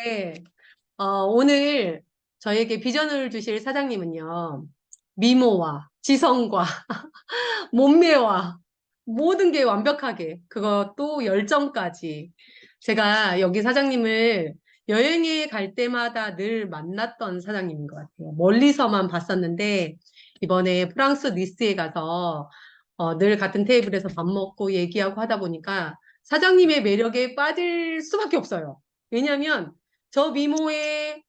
네. 오늘 저에게 비전을 주실 사장님은요, 미모와 지성과 몸매와 모든 게 완벽하게, 그것도 열정까지. 제가 여기 사장님을 여행에 갈 때마다 늘 만났던 사장님인 것 같아요. 멀리서만 봤었는데, 이번에 프랑스 니스에 가서 늘 같은 테이블에서 밥 먹고 얘기하고 하다 보니까 사장님의 매력에 빠질 수밖에 없어요. 왜냐하면 저 미모에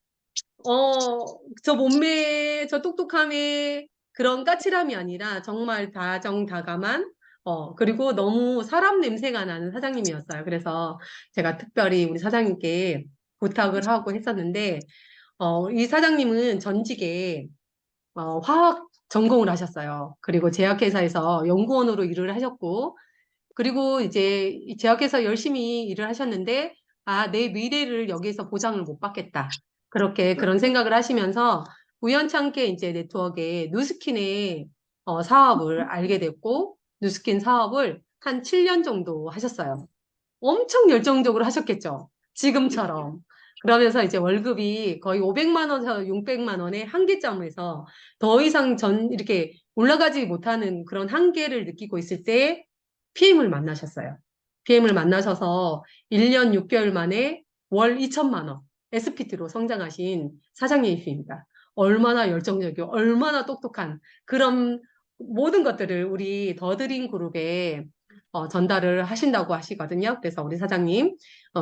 저 몸매에, 저 똑똑함에 그런 까칠함이 아니라 정말 다정다감한, 그리고 너무 사람 냄새가 나는 사장님이었어요. 그래서 제가 특별히 우리 사장님께 부탁을 하고 했었는데, 이 사장님은 전직에, 화학 전공을 하셨어요. 그리고 제약회사에서 연구원으로 일을 하셨고, 그리고 이제 이 제약회사 열심히 일을 하셨는데, 아, 내 미래를 여기서 보장을 못 받겠다. 그런 생각을 하시면서 우연찮게 이제 네트워크에 누스킨의 사업을 알게 됐고, 누스킨 사업을 한 7년 정도 하셨어요. 엄청 열정적으로 하셨겠죠. 지금처럼. 그러면서 이제 월급이 거의 500만 원에서 600만 원의 한계점에서 더 이상 이렇게 올라가지 못하는 그런 한계를 느끼고 있을 때 PM을 만나셨어요. PM을 만나셔서 1년 6개월 만에 월 2천만 원 SPT로 성장하신 사장님이십니다. 얼마나 열정적이고 얼마나 똑똑한 그런 모든 것들을 우리 더드림 그룹에 전달을 하신다고 하시거든요. 그래서 우리 사장님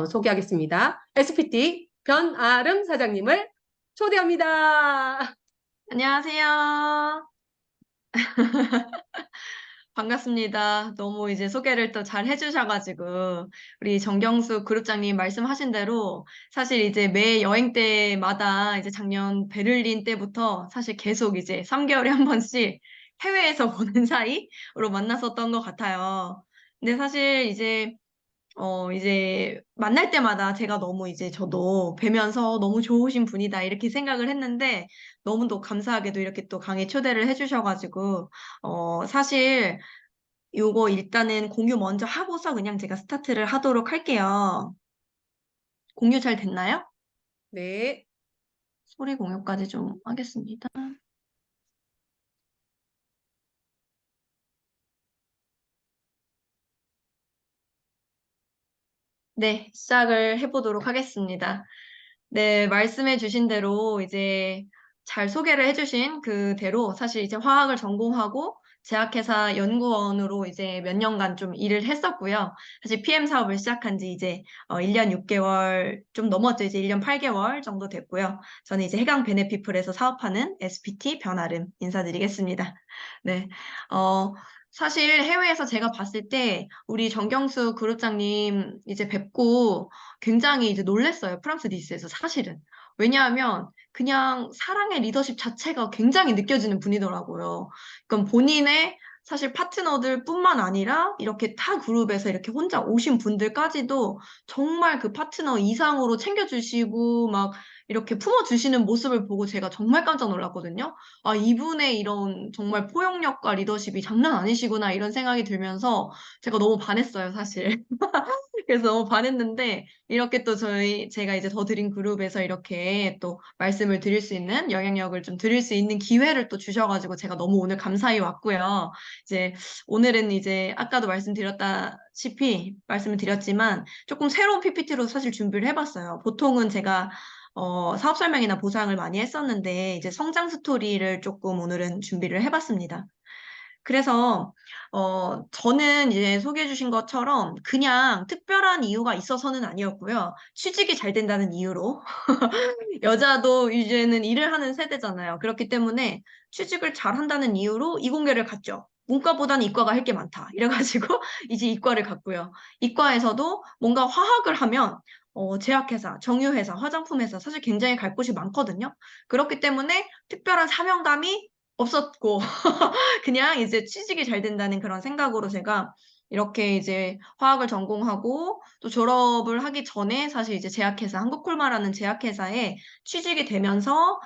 소개하겠습니다. SPT 변아름 사장님을 초대합니다. 안녕하세요. 반갑습니다. 너무 이제 소개를 또 잘 해주셔가지고, 우리 정경수 그룹장님 말씀하신 대로, 사실 이제 매 여행 때마다 이제 작년 베를린 때부터 사실 계속 이제 3개월에 한 번씩 해외에서 보는 사이로 만났었던 것 같아요. 근데 사실 이제 만날 때마다 제가 너무 이제 저도 뵈면서 너무 좋으신 분이다 이렇게 생각을 했는데 너무도 감사하게도 이렇게 또 강의 초대를 해주셔가지고 사실 요거 일단은 공유 먼저 하고서 그냥 제가 스타트를 하도록 할게요. 공유 잘 됐나요? 네. 소리 공유까지 좀 하겠습니다. 네, 시작을 해보도록 하겠습니다. 네, 말씀해 주신 대로 이제 잘 소개를 해주신 그대로 사실 이제 화학을 전공하고 제약회사 연구원으로 이제 몇 년간 좀 일을 했었고요. 사실 PM 사업을 시작한 지 이제 1년 6개월 좀 넘었죠. 이제 1년 8개월 정도 됐고요. 저는 이제 해강 베네피플에서 사업하는 SPT 변아름 인사드리겠습니다. 네. 어, 사실 해외에서 제가 봤을 때 우리 정경수 그룹장님 이제 뵙고 굉장히 이제 놀랬어요. 프랑스 니스에서 사실은. 왜냐하면 그냥 사랑의 리더십 자체가 굉장히 느껴지는 분이더라고요. 그럼 본인의 사실 파트너들 뿐만 아니라 이렇게 타 그룹에서 이렇게 혼자 오신 분들까지도 정말 그 파트너 이상으로 챙겨주시고 막 이렇게 품어주시는 모습을 보고 제가 정말 깜짝 놀랐거든요. 아, 이분의 이런 정말 포용력과 리더십이 장난 아니시구나 이런 생각이 들면서 제가 너무 반했어요, 사실. 그래서 너무 반했는데, 이렇게 또 제가 이제 더 드림 그룹에서 이렇게 또 말씀을 드릴 수 있는, 영향력을 좀 드릴 수 있는 기회를 또 주셔가지고 제가 너무 오늘 감사히 왔고요. 이제 오늘은 이제 아까도 말씀을 드렸지만 조금 새로운 PPT로 사실 준비를 해봤어요. 보통은 제가 사업 설명이나 보상을 많이 했었는데, 이제 성장 스토리를 조금 오늘은 준비를 해봤습니다. 그래서, 저는 이제 소개해 주신 것처럼 그냥 특별한 이유가 있어서는 아니었고요. 취직이 잘 된다는 이유로. 여자도 이제는 일을 하는 세대잖아요. 그렇기 때문에 취직을 잘 한다는 이유로 이공계를 갔죠. 문과보다는 이과가 할 게 많다. 이래가지고 이제 이과를 갔고요. 이과에서도 뭔가 화학을 하면 제약회사, 정유회사, 화장품회사 사실 굉장히 갈 곳이 많거든요. 그렇기 때문에 특별한 사명감이 없었고 그냥 이제 취직이 잘 된다는 그런 생각으로 제가 이렇게 이제 화학을 전공하고 또 졸업을 하기 전에 사실 이제 제약회사, 한국콜마라는 제약회사에 취직이 되면서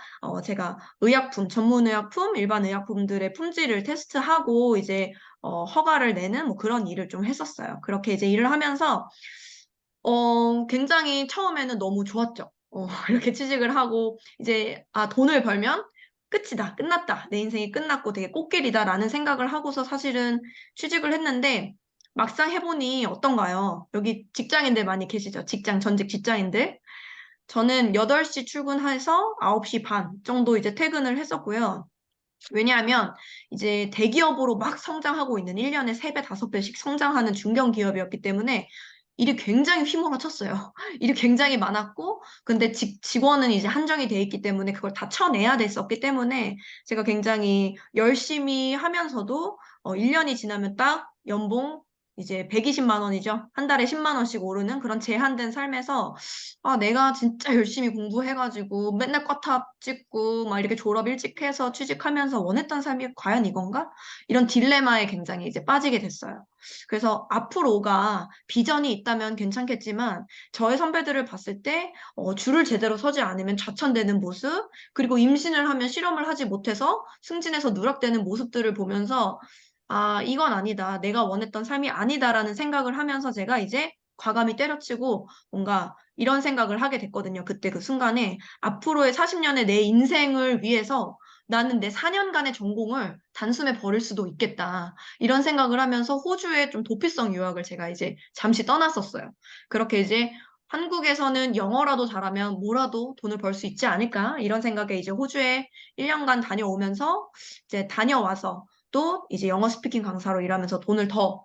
제가 의약품, 전문 의약품, 일반 의약품들의 품질을 테스트하고 이제 허가를 내는 뭐 그런 일을 좀 했었어요. 그렇게 이제 일을 하면서 굉장히 처음에는 너무 좋았죠. 이렇게 취직을 하고 이제 돈을 벌면 끝이다, 끝났다, 내 인생이 끝났고 되게 꽃길이다라는 생각을 하고서 사실은 취직을 했는데 막상 해보니 어떤가요? 여기 직장인들 많이 계시죠? 전직 직장인들. 저는 8시 출근해서 9시 반 정도 이제 퇴근을 했었고요. 왜냐하면 이제 대기업으로 막 성장하고 있는 1년에 3배, 5배씩 성장하는 중견 기업이었기 때문에 일이 굉장히 휘몰아쳤어요. 일이 굉장히 많았고, 근데 직원은 이제 한정이 돼 있기 때문에 그걸 다 쳐내야 됐었기 때문에 제가 굉장히 열심히 하면서도 1년이 지나면 딱 연봉 이제 120만 원이죠. 한 달에 10만 원씩 오르는 그런 제한된 삶에서 내가 진짜 열심히 공부해가지고 맨날 쿼탑 찍고 막 이렇게 졸업 일찍 해서 취직하면서 원했던 삶이 과연 이건가? 이런 딜레마에 굉장히 이제 빠지게 됐어요. 그래서 앞으로가 비전이 있다면 괜찮겠지만 저의 선배들을 봤을 때 줄을 제대로 서지 않으면 좌천되는 모습, 그리고 임신을 하면 실험을 하지 못해서 승진해서 누락되는 모습들을 보면서 이건 아니다. 내가 원했던 삶이 아니다라는 생각을 하면서 제가 이제 과감히 때려치고 뭔가 이런 생각을 하게 됐거든요. 그때 그 순간에 앞으로의 40년의 내 인생을 위해서 나는 내 4년간의 전공을 단숨에 버릴 수도 있겠다. 이런 생각을 하면서 호주에 좀 도피성 유학을 제가 이제 잠시 떠났었어요. 그렇게 이제 한국에서는 영어라도 잘하면 뭐라도 돈을 벌 수 있지 않을까? 이런 생각에 이제 호주에 1년간 다녀오면서 이제 다녀와서 또 이제 영어 스피킹 강사로 일하면서 돈을 더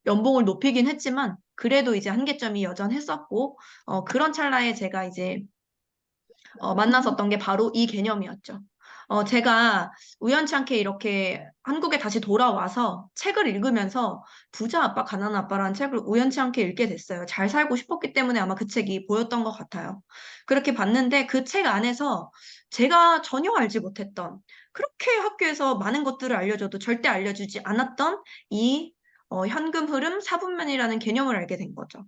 연봉을 높이긴 했지만 그래도 이제 한계점이 여전했었고 그런 찰나에 제가 이제 만났었던 게 바로 이 개념이었죠. 제가 우연치 않게 이렇게 한국에 다시 돌아와서 책을 읽으면서 부자 아빠, 가난한 아빠라는 책을 우연치 않게 읽게 됐어요. 잘 살고 싶었기 때문에 아마 그 책이 보였던 것 같아요. 그렇게 봤는데 그 책 안에서 제가 전혀 알지 못했던 그렇게 학교에서 많은 것들을 알려줘도 절대 알려주지 않았던 이 현금 흐름 4분면이라는 개념을 알게 된 거죠.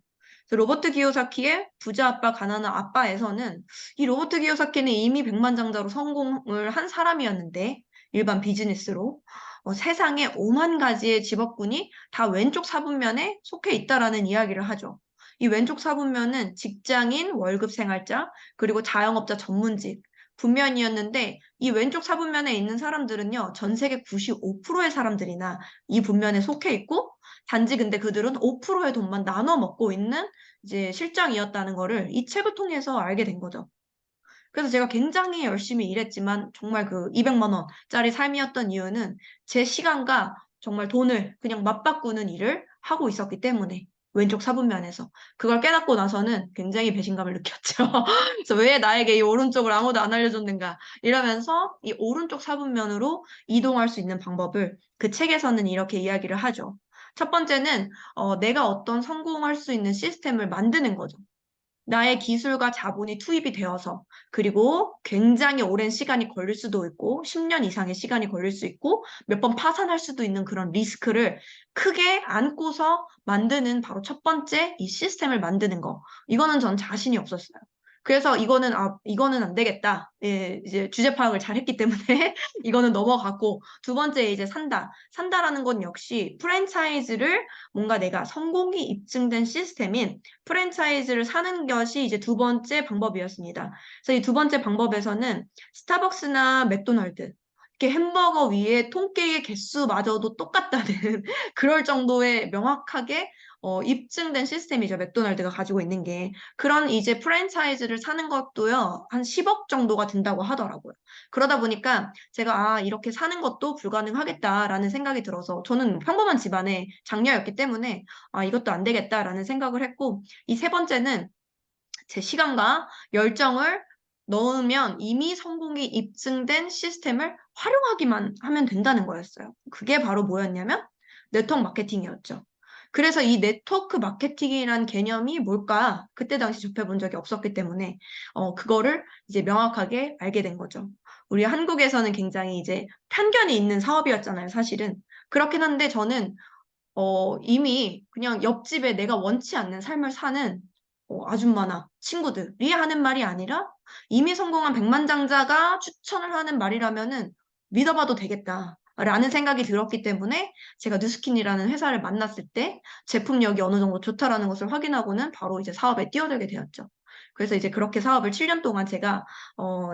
그래서 로버트 기요사키의 부자 아빠, 가난한 아빠에서는 이 로버트 기요사키는 이미 백만장자로 성공을 한 사람이었는데 일반 비즈니스로 세상에 5만 가지의 직업군이 다 왼쪽 사분면에 속해 있다라는 이야기를 하죠. 이 왼쪽 사분면은 직장인, 월급 생활자, 그리고 자영업자 전문직 분면이었는데 이 왼쪽 사분면에 있는 사람들은요, 전 세계 95%의 사람들이나 이 분면에 속해 있고 단지 근데 그들은 5%의 돈만 나눠 먹고 있는 이제 실정이었다는 거를 이 책을 통해서 알게 된 거죠. 그래서 제가 굉장히 열심히 일했지만 정말 그 200만 원짜리 삶이었던 이유는 제 시간과 정말 돈을 그냥 맞바꾸는 일을 하고 있었기 때문에 왼쪽 사분면에서 그걸 깨닫고 나서는 굉장히 배신감을 느꼈죠. 그래서 왜 나에게 이 오른쪽을 아무도 안 알려줬는가 이러면서 이 오른쪽 사분면으로 이동할 수 있는 방법을 그 책에서는 이렇게 이야기를 하죠. 첫 번째는 내가 어떤 성공할 수 있는 시스템을 만드는 거죠. 나의 기술과 자본이 투입이 되어서 그리고 굉장히 오랜 시간이 걸릴 수도 있고 10년 이상의 시간이 걸릴 수 있고 몇 번 파산할 수도 있는 그런 리스크를 크게 안고서 만드는 바로 첫 번째 이 시스템을 만드는 거. 이거는 전 자신이 없었어요. 그래서 이거는 안 되겠다. 예, 이제 주제 파악을 잘 했기 때문에 이거는 넘어갔고 두 번째 이제 산다. 산다라는 건 역시 프랜차이즈를 뭔가 내가 성공이 입증된 시스템인 프랜차이즈를 사는 것이 이제 두 번째 방법이었습니다. 그래서 이 두 번째 방법에서는 스타벅스나 맥도날드, 이렇게 햄버거 위에 통깨의 개수마저도 똑같다는 그럴 정도의 명확하게 입증된 시스템이죠. 맥도날드가 가지고 있는 게. 그런 이제 프랜차이즈를 사는 것도요, 한 10억 정도가 든다고 하더라고요. 그러다 보니까 제가 이렇게 사는 것도 불가능하겠다라는 생각이 들어서 저는 평범한 집안의 장녀였기 때문에 이것도 안 되겠다라는 생각을 했고, 이 세 번째는 제 시간과 열정을 넣으면 이미 성공이 입증된 시스템을 활용하기만 하면 된다는 거였어요. 그게 바로 뭐였냐면 네트워크 마케팅이었죠. 그래서 이 네트워크 마케팅이란 개념이 뭘까? 그때 당시 접해본 적이 없었기 때문에 그거를 이제 명확하게 알게 된 거죠. 우리 한국에서는 굉장히 이제 편견이 있는 사업이었잖아요, 사실은. 그렇긴 한데 저는 이미 그냥 옆집에 내가 원치 않는 삶을 사는 아줌마나 친구들이 하는 말이 아니라 이미 성공한 백만장자가 추천을 하는 말이라면은 믿어봐도 되겠다. 라는 생각이 들었기 때문에 제가 뉴스킨이라는 회사를 만났을 때 제품력이 어느 정도 좋다라는 것을 확인하고는 바로 이제 사업에 뛰어들게 되었죠. 그래서 이제 그렇게 사업을 7년 동안 제가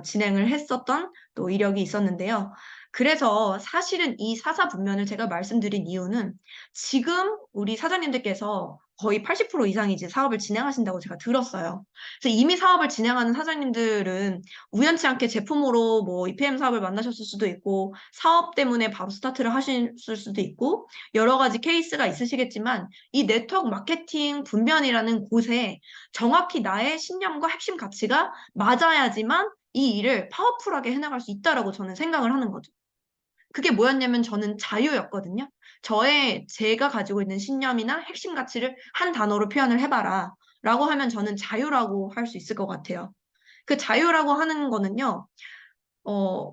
진행을 했었던 또 이력이 있었는데요. 그래서 사실은 이 사사분면을 제가 말씀드린 이유는 지금 우리 사장님들께서 거의 80% 이상이 이제 사업을 진행하신다고 제가 들었어요. 그래서 이미 사업을 진행하는 사장님들은 우연치 않게 제품으로 뭐 EPM 사업을 만나셨을 수도 있고 사업 때문에 바로 스타트를 하셨을 수도 있고 여러 가지 케이스가 있으시겠지만 이 네트워크 마케팅 분변이라는 곳에 정확히 나의 신념과 핵심 가치가 맞아야지만 이 일을 파워풀하게 해나갈 수 있다라고 저는 생각을 하는 거죠. 그게 뭐였냐면 저는 자유였거든요. 제가 가지고 있는 신념이나 핵심 가치를 한 단어로 표현을 해봐라. 라고 하면 저는 자유라고 할 수 있을 것 같아요. 그 자유라고 하는 거는요,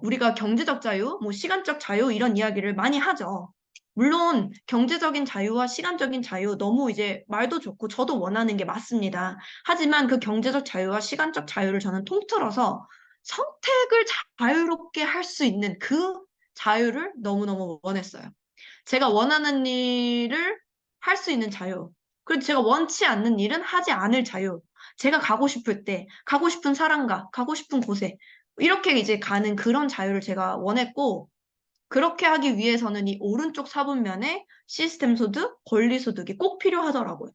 우리가 경제적 자유, 뭐 시간적 자유 이런 이야기를 많이 하죠. 물론 경제적인 자유와 시간적인 자유 너무 이제 말도 좋고 저도 원하는 게 맞습니다. 하지만 그 경제적 자유와 시간적 자유를 저는 통틀어서 선택을 자유롭게 할 수 있는 그 자유를 너무너무 원했어요. 제가 원하는 일을 할 수 있는 자유. 그리고 제가 원치 않는 일은 하지 않을 자유. 제가 가고 싶을 때, 가고 싶은 사람과, 가고 싶은 곳에, 이렇게 이제 가는 그런 자유를 제가 원했고, 그렇게 하기 위해서는 이 오른쪽 사분면에 시스템 소득, 권리 소득이 꼭 필요하더라고요.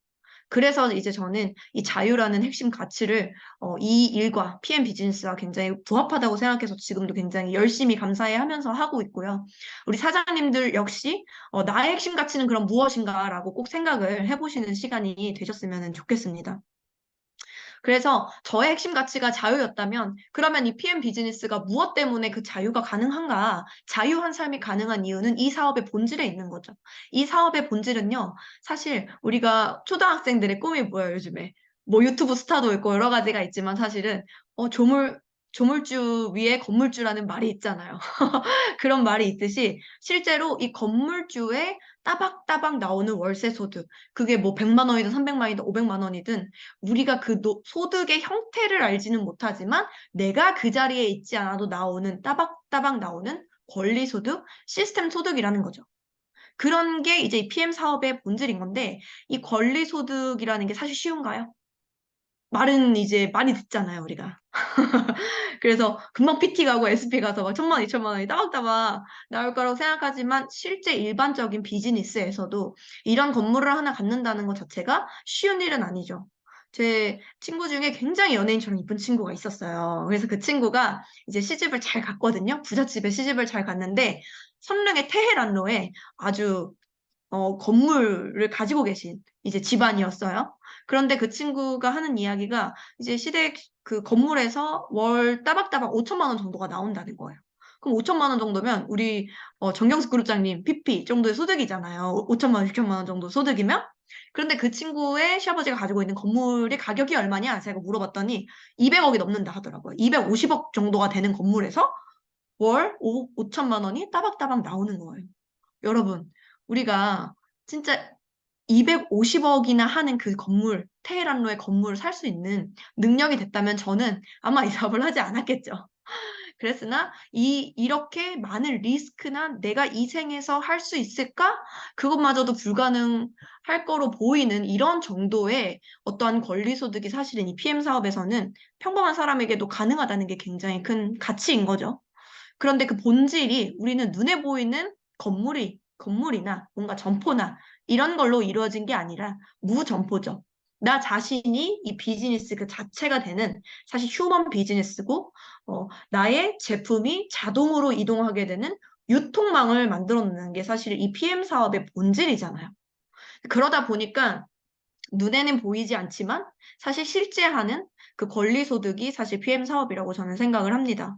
그래서 이제 저는 이 자유라는 핵심 가치를 이 일과 PM 비즈니스와 굉장히 부합하다고 생각해서 지금도 굉장히 열심히 감사해 하면서 하고 있고요. 우리 사장님들 역시 나의 핵심 가치는 그럼 무엇인가라고 꼭 생각을 해보시는 시간이 되셨으면 좋겠습니다. 그래서 저의 핵심 가치가 자유였다면 그러면 이 PM 비즈니스가 무엇 때문에 그 자유가 가능한가? 자유한 삶이 가능한 이유는 이 사업의 본질에 있는 거죠. 이 사업의 본질은요. 사실 우리가 초등학생들의 꿈이 뭐예요, 요즘에? 뭐 유튜브 스타도 있고 여러 가지가 있지만 사실은 조물주 위에 건물주라는 말이 있잖아요. 그런 말이 있듯이 실제로 이 건물주의 따박따박 나오는 월세 소득, 그게 뭐 100만 원이든 300만 원이든 500만 원이든 우리가 그 소득의 형태를 알지는 못하지만 내가 그 자리에 있지 않아도 나오는 따박따박 나오는 권리 소득, 시스템 소득이라는 거죠. 그런 게 이제 이 PM 사업의 본질인 건데 이 권리 소득이라는 게 사실 쉬운가요? 말은 이제 많이 듣잖아요, 우리가. 그래서 금방 PT 가고 SP 가서 막 1,000만 원, 2,000만 원이 따박따박 나올 거라고 생각하지만 실제 일반적인 비즈니스에서도 이런 건물을 하나 갖는다는 것 자체가 쉬운 일은 아니죠. 제 친구 중에 굉장히 연예인처럼 이쁜 친구가 있었어요. 그래서 그 친구가 이제 시집을 잘 갔거든요. 부잣집에 시집을 잘 갔는데 성릉의 테헤란로에 아주 건물을 가지고 계신 이제 집안이었어요. 그런데 그 친구가 하는 이야기가 이제 시댁 그 건물에서 월 따박따박 5천만 원 정도가 나온다는 거예요. 그럼 5천만 원 정도면 우리 정경숙 그룹장님 PP 정도의 소득이잖아요. 5천만 원, 6천만 원 정도 소득이면? 그런데 그 친구의 시아버지가 가지고 있는 건물의 가격이 얼마냐? 제가 물어봤더니 200억이 넘는다 하더라고요. 250억 정도가 되는 건물에서 월 5천만 원이 따박따박 나오는 거예요. 여러분, 우리가 진짜 250억이나 하는 그 건물, 테헤란로의 건물을 살 수 있는 능력이 됐다면 저는 아마 이 사업을 하지 않았겠죠. 그랬으나 이렇게 많은 리스크나 내가 이 생에서 할 수 있을까? 그것마저도 불가능할 거로 보이는 이런 정도의 어떠한 권리 소득이 사실은 이 PM 사업에서는 평범한 사람에게도 가능하다는 게 굉장히 큰 가치인 거죠. 그런데 그 본질이 우리는 눈에 보이는 건물이나 뭔가 점포나 이런 걸로 이루어진 게 아니라 무점포죠. 나 자신이 이 비즈니스 그 자체가 되는 사실 휴먼 비즈니스고, 나의 제품이 자동으로 이동하게 되는 유통망을 만들어 놓는 게 사실 이 PM 사업의 본질이잖아요. 그러다 보니까 눈에는 보이지 않지만 사실 실제 하는 그 권리 소득이 사실 PM 사업이라고 저는 생각을 합니다.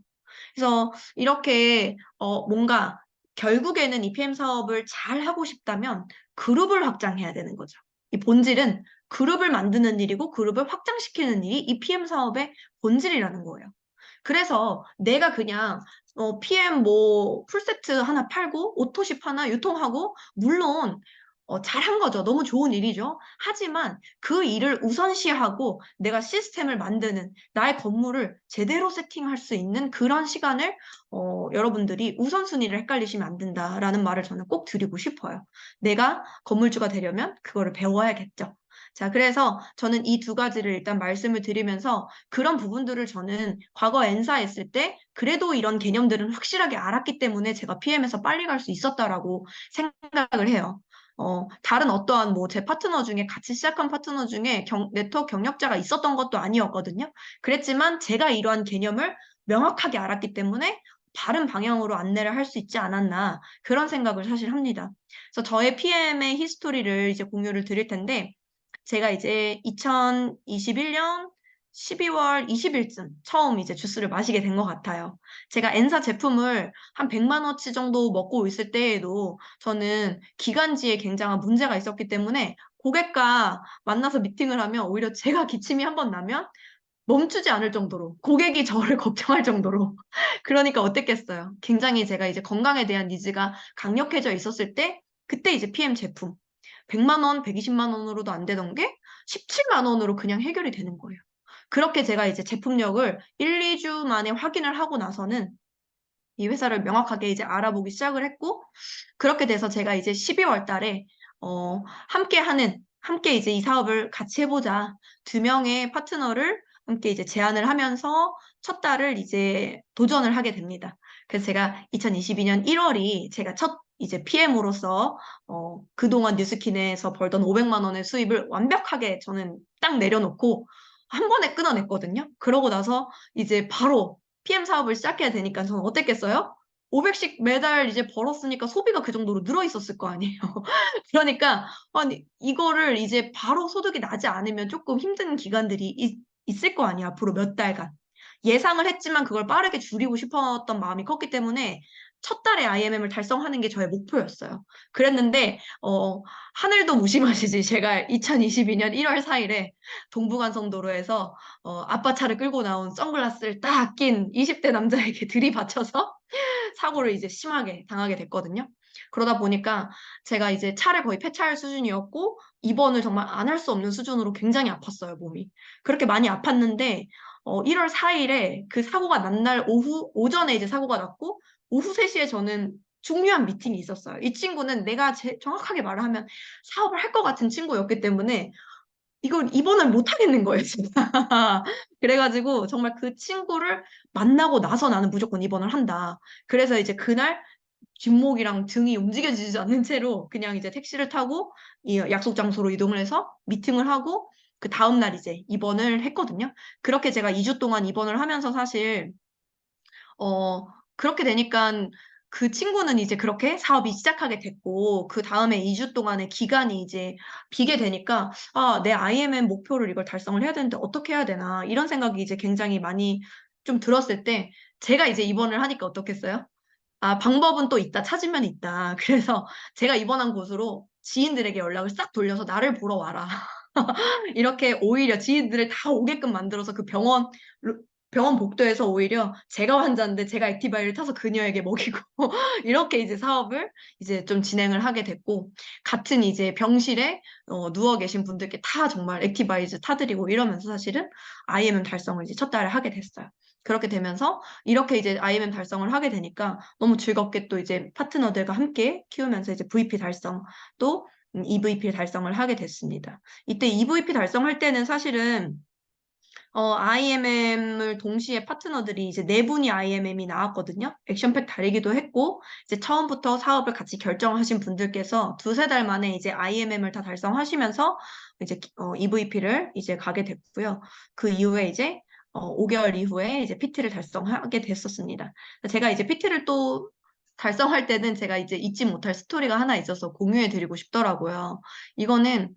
그래서 이렇게 뭔가 결국에는 EPM 사업을 잘 하고 싶다면 그룹을 확장해야 되는 거죠. 이 본질은 그룹을 만드는 일이고 그룹을 확장시키는 일이 EPM 사업의 본질이라는 거예요. 그래서 내가 그냥 PM 뭐 풀세트 하나 팔고 오토십 하나 유통하고 물론 잘한 거죠. 너무 좋은 일이죠. 하지만 그 일을 우선시하고 내가 시스템을 만드는 나의 건물을 제대로 세팅할 수 있는 그런 시간을 여러분들이 우선순위를 헷갈리시면 안 된다라는 말을 저는 꼭 드리고 싶어요. 내가 건물주가 되려면 그거를 배워야겠죠. 자, 그래서 저는 이 두 가지를 일단 말씀을 드리면서 그런 부분들을 저는 과거 엔사 했을 때 그래도 이런 개념들은 확실하게 알았기 때문에 제가 PM에서 빨리 갈 수 있었다라고 생각을 해요. 다른 어떠한 뭐 제 파트너 중에 같이 시작한 파트너 중에 네트워크 경력자가 있었던 것도 아니었거든요. 그랬지만 제가 이러한 개념을 명확하게 알았기 때문에 바른 방향으로 안내를 할 수 있지 않았나 그런 생각을 사실 합니다. 그래서 저의 PM의 히스토리를 이제 공유를 드릴 텐데 제가 이제 2021년 12월 20일쯤 처음 이제 주스를 마시게 된 것 같아요. 제가 엔사 제품을 한 100만 원치 정도 먹고 있을 때에도 저는 기관지에 굉장한 문제가 있었기 때문에 고객과 만나서 미팅을 하면 오히려 제가 기침이 한 번 나면 멈추지 않을 정도로 고객이 저를 걱정할 정도로 그러니까 어땠겠어요. 굉장히 제가 이제 건강에 대한 니즈가 강력해져 있었을 때 그때 이제 PM 제품 100만 원, 120만 원으로도 안 되던 게 17만 원으로 그냥 해결이 되는 거예요. 그렇게 제가 이제 제품력을 1, 2주 만에 확인을 하고 나서는 이 회사를 명확하게 이제 알아보기 시작을 했고, 그렇게 돼서 제가 이제 12월 달에, 함께 이제 이 사업을 같이 해보자. 두 명의 파트너를 함께 이제 제안을 하면서 첫 달을 이제 도전을 하게 됩니다. 그래서 제가 2022년 1월이 제가 첫 이제 PM으로서, 그동안 뉴스킨에서 벌던 500만 원의 수입을 완벽하게 저는 딱 내려놓고 한 번에 끊어냈거든요. 그러고 나서 이제 바로 PM 사업을 시작해야 되니까 저는 어땠겠어요? 500씩 매달 이제 벌었으니까 소비가 그 정도로 늘어 있었을 거 아니에요. 그러니까, 아니, 이거를 이제 바로 소득이 나지 않으면 조금 힘든 기간들이 있을 거 아니야, 앞으로 몇 달간. 예상을 했지만 그걸 빠르게 줄이고 싶었던 마음이 컸기 때문에 첫 달에 IMM을 달성하는 게 저의 목표였어요. 그랬는데, 하늘도 무심하시지. 제가 2022년 1월 4일에 동부간선도로에서 아빠 차를 끌고 나온 선글라스를 딱 낀 20대 남자에게 들이받쳐서 사고를 이제 심하게 당하게 됐거든요. 그러다 보니까 제가 이제 차를 거의 폐차할 수준이었고 입원을 정말 안 할 수 없는 수준으로 굉장히 아팠어요, 몸이. 그렇게 많이 아팠는데 1월 4일에 그 사고가 난 날 오전에 이제 사고가 났고 오후 3시에 저는 중요한 미팅이 있었어요. 이 친구는 내가 정확하게 말을 하면 사업을 할 것 같은 친구였기 때문에 이걸 입원을 못 하겠는 거예요, 진짜. 그래가지고 정말 그 친구를 만나고 나서 나는 무조건 입원을 한다. 그래서 이제 그날 뒷목이랑 등이 움직여지지 않는 채로 그냥 이제 택시를 타고 이 약속 장소로 이동을 해서 미팅을 하고 그 다음날 이제 입원을 했거든요. 그렇게 제가 2주 동안 입원을 하면서 사실 그렇게 되니까 그 친구는 이제 그렇게 사업이 시작하게 됐고, 그 다음에 2주 동안의 기간이 이제 비게 되니까, 아, 내 IMM 목표를 이걸 달성을 해야 되는데 어떻게 해야 되나, 이런 생각이 이제 굉장히 많이 좀 들었을 때, 제가 이제 입원을 하니까 어떻겠어요? 아, 방법은 또 있다, 찾으면 있다. 그래서 제가 입원한 곳으로 지인들에게 연락을 싹 돌려서 나를 보러 와라. 이렇게 오히려 지인들을 다 오게끔 만들어서 그 병원 복도에서 오히려 제가 환자인데 제가 액티바이를 타서 그녀에게 먹이고 이렇게 이제 사업을 이제 좀 진행을 하게 됐고 같은 이제 병실에 누워 계신 분들께 다 정말 액티바이즈 타드리고 이러면서 사실은 IMM 달성을 이제 첫 달에 하게 됐어요. 그렇게 되면서 이렇게 이제 IMM 달성을 하게 되니까 너무 즐겁게 또 이제 파트너들과 함께 키우면서 이제 VP 달성 또 EVP 달성을 하게 됐습니다. 이때 EVP 달성할 때는 사실은 IMM을 동시에 파트너들이 이제 네 분이 IMM이 나왔거든요. 액션팩 달리기도 했고, 이제 처음부터 사업을 같이 결정하신 분들께서 두세 달 만에 이제 IMM을 다 달성하시면서 이제 EVP를 이제 가게 됐고요. 그 이후에 이제 5개월 이후에 이제 PT를 달성하게 됐었습니다. 제가 이제 PT를 또 달성할 때는 제가 이제 잊지 못할 스토리가 하나 있어서 공유해 드리고 싶더라고요. 이거는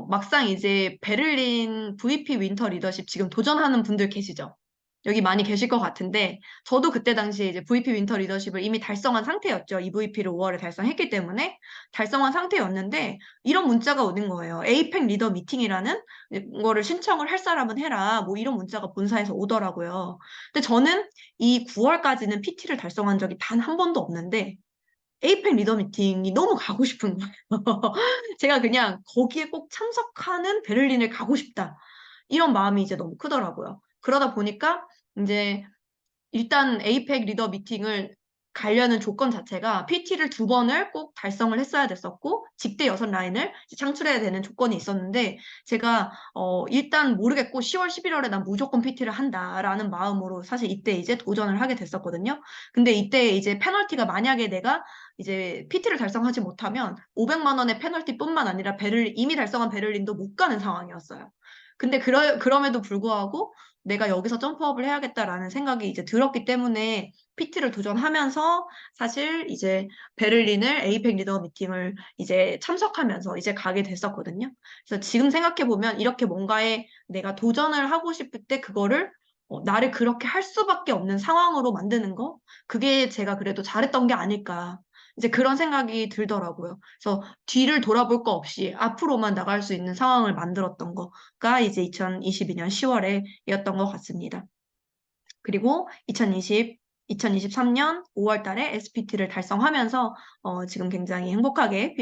막상 이제 베를린 VP 윈터 리더십 지금 도전하는 분들 계시죠? 여기 많이 계실 것 같은데, 저도 그때 당시에 이제 VP 윈터 리더십을 이미 달성한 상태였죠. EVP를 5월에 달성했기 때문에 달성한 상태였는데, 이런 문자가 오는 거예요. 에이펙 리더 미팅이라는 거를 신청을 할 사람은 해라. 뭐 이런 문자가 본사에서 오더라고요. 근데 저는 이 9월까지는 PT를 달성한 적이 단 한 번도 없는데, 에이펙 리더 미팅이 너무 가고 싶은 거예요. 제가 그냥 거기에 꼭 참석하는 베를린을 가고 싶다. 이런 마음이 이제 너무 크더라고요. 그러다 보니까 이제 일단 에이펙 리더 미팅을 가려는 조건 자체가 PT를 2번을 꼭 달성을 했어야 됐었고 직대 6라인을 창출해야 되는 조건이 있었는데 제가 일단 모르겠고 10월, 11월에 난 무조건 PT를 한다라는 마음으로 사실 이때 이제 도전을 하게 됐었거든요. 근데 이때 이제 페널티가 만약에 내가 이제 PT를 달성하지 못하면 500만 원의 페널티뿐만 아니라 이미 달성한 베를린도 못 가는 상황이었어요. 근데 그럼에도 불구하고 내가 여기서 점프업을 해야겠다라는 생각이 이제 들었기 때문에 PT를 도전하면서 사실 이제 베를린을 에이펙 리더 미팅을 이제 참석하면서 이제 가게 됐었거든요. 그래서 지금 생각해보면 이렇게 뭔가에 내가 도전을 하고 싶을 때 그거를 나를 그렇게 할 수밖에 없는 상황으로 만드는 거, 그게 제가 그래도 잘했던 게 아닐까. 이제 그런 생각이 들더라고요. 그래서 뒤를 돌아볼 거 없이 앞으로만 나갈 수 있는 상황을 만들었던 거가 이제 2022년 10월에였던 것 같습니다. 그리고 2023년 5월 달에 SPT를 달성하면서 지금 굉장히 행복하게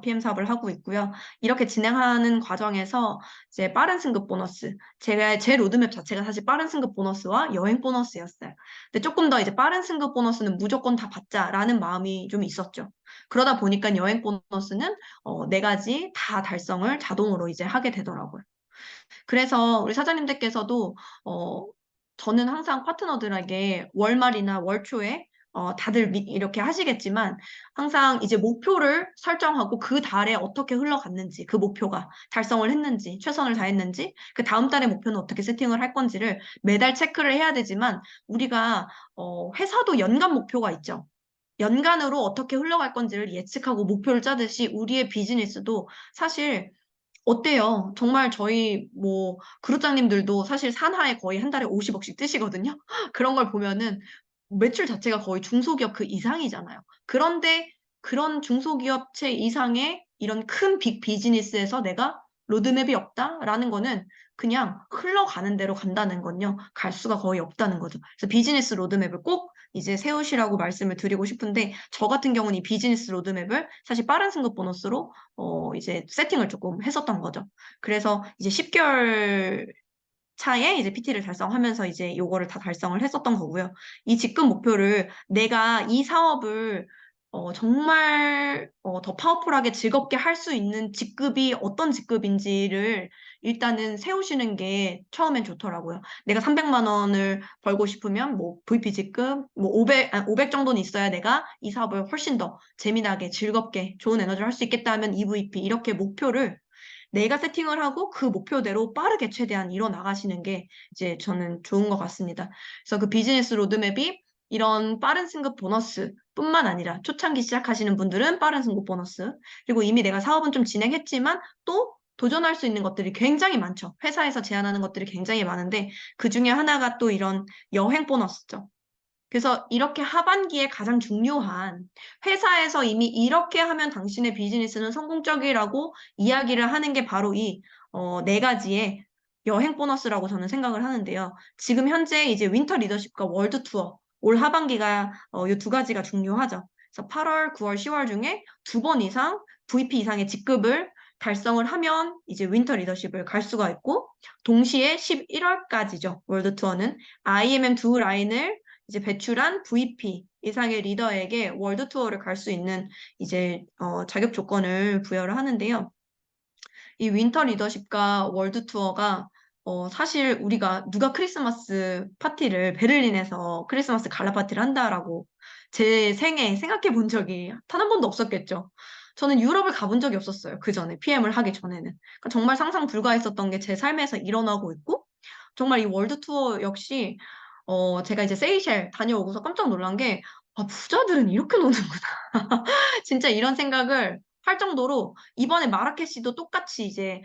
PM 사업을 하고 있고요. 이렇게 진행하는 과정에서 이제 빠른 승급 보너스, 제 로드맵 자체가 사실 빠른 승급 보너스와 여행 보너스였어요. 근데 조금 더 이제 빠른 승급 보너스는 무조건 다 받자라는 마음이 좀 있었죠. 그러다 보니까 여행 보너스는 4가지 다 달성을 자동으로 이제 하게 되더라고요. 그래서 우리 사장님들께서도 어, 저는 항상 파트너들에게 월말이나 월초에 다들 이렇게 하시겠지만 항상 이제 목표를 설정하고 그 달에 어떻게 흘러갔는지 그 목표가 달성을 했는지 최선을 다했는지 그 다음 달의 목표는 어떻게 세팅을 할 건지를 매달 체크를 해야 되지만 우리가 회사도 연간 목표가 있죠. 연간으로 어떻게 흘러갈 건지를 예측하고 목표를 짜듯이 우리의 비즈니스도 사실 어때요? 정말 저희 뭐 그룹장님들도 사실 산하에 거의 한 달에 50억씩 뜨시거든요. 그런 걸 보면은 매출 자체가 거의 중소기업 그 이상이잖아요. 그런데 그런 중소기업체 이상의 이런 큰 빅 비즈니스에서 내가 로드맵이 없다라는 거는 그냥 흘러가는 대로 간다는 건요. 갈 수가 거의 없다는 거죠. 그래서 비즈니스 로드맵을 꼭 이제 세우시라고 말씀을 드리고 싶은데 저 같은 경우는 이 비즈니스 로드맵을 사실 빠른 승급 보너스로 이제 세팅을 조금 했었던 거죠. 그래서 이제 10개월 차에 이제 PT를 달성하면서 이제 요거를 다 달성을 했었던 거고요. 이 직급 목표를 내가 이 사업을 정말 더 파워풀하게 즐겁게 할 수 있는 직급이 어떤 직급인지를 일단은 세우시는 게 처음엔 좋더라고요. 내가 300만 원을 벌고 싶으면 뭐 VP 직급 뭐 500 정도는 있어야 내가 이 사업을 훨씬 더 재미나게 즐겁게 좋은 에너지를 할 수 있겠다 하면 EVP 이렇게 목표를 내가 세팅을 하고 그 목표대로 빠르게 최대한 이뤄 나가시는 게 이제 저는 좋은 것 같습니다. 그래서 그 비즈니스 로드맵이 이런 빠른 승급 보너스뿐만 아니라 초창기 시작하시는 분들은 빠른 승급 보너스 그리고 이미 내가 사업은 좀 진행했지만 또 도전할 수 있는 것들이 굉장히 많죠. 회사에서 제안하는 것들이 굉장히 많은데 그 중에 하나가 또 이런 여행 보너스죠. 그래서 이렇게 하반기에 가장 중요한 회사에서 이미 이렇게 하면 당신의 비즈니스는 성공적이라고 이야기를 하는 게 바로 이 4가지의 여행 보너스라고 저는 생각을 하는데요. 지금 현재 이제 윈터 리더십과 월드 투어 올 하반기가 이 2가지가 중요하죠. 그래서 8월, 9월, 10월 중에 2번 이상 VP 이상의 직급을 달성을 하면 이제 윈터 리더십을 갈 수가 있고 동시에 11월까지죠. 월드 투어는 IMM 2라인을 이제 배출한 VP 이상의 리더에게 월드 투어를 갈 수 있는 이제 자격 조건을 부여를 하는데요. 이 윈터 리더십과 월드 투어가 사실 우리가 누가 크리스마스 파티를 베를린에서 크리스마스 갈라 파티를 한다라고 제 생에 생각해 본 적이 단 한 번도 없었겠죠. 저는 유럽을 가본 적이 없었어요. 그 전에 PM을 하기 전에는. 그러니까 정말 상상 불가했었던 게 제 삶에서 일어나고 있고 정말 이 월드 투어 역시 제가 이제 세이셸 다녀오고서 깜짝 놀란 게 아, 부자들은 이렇게 노는구나. 진짜 이런 생각을 할 정도로 이번에 마라케시도 똑같이 이제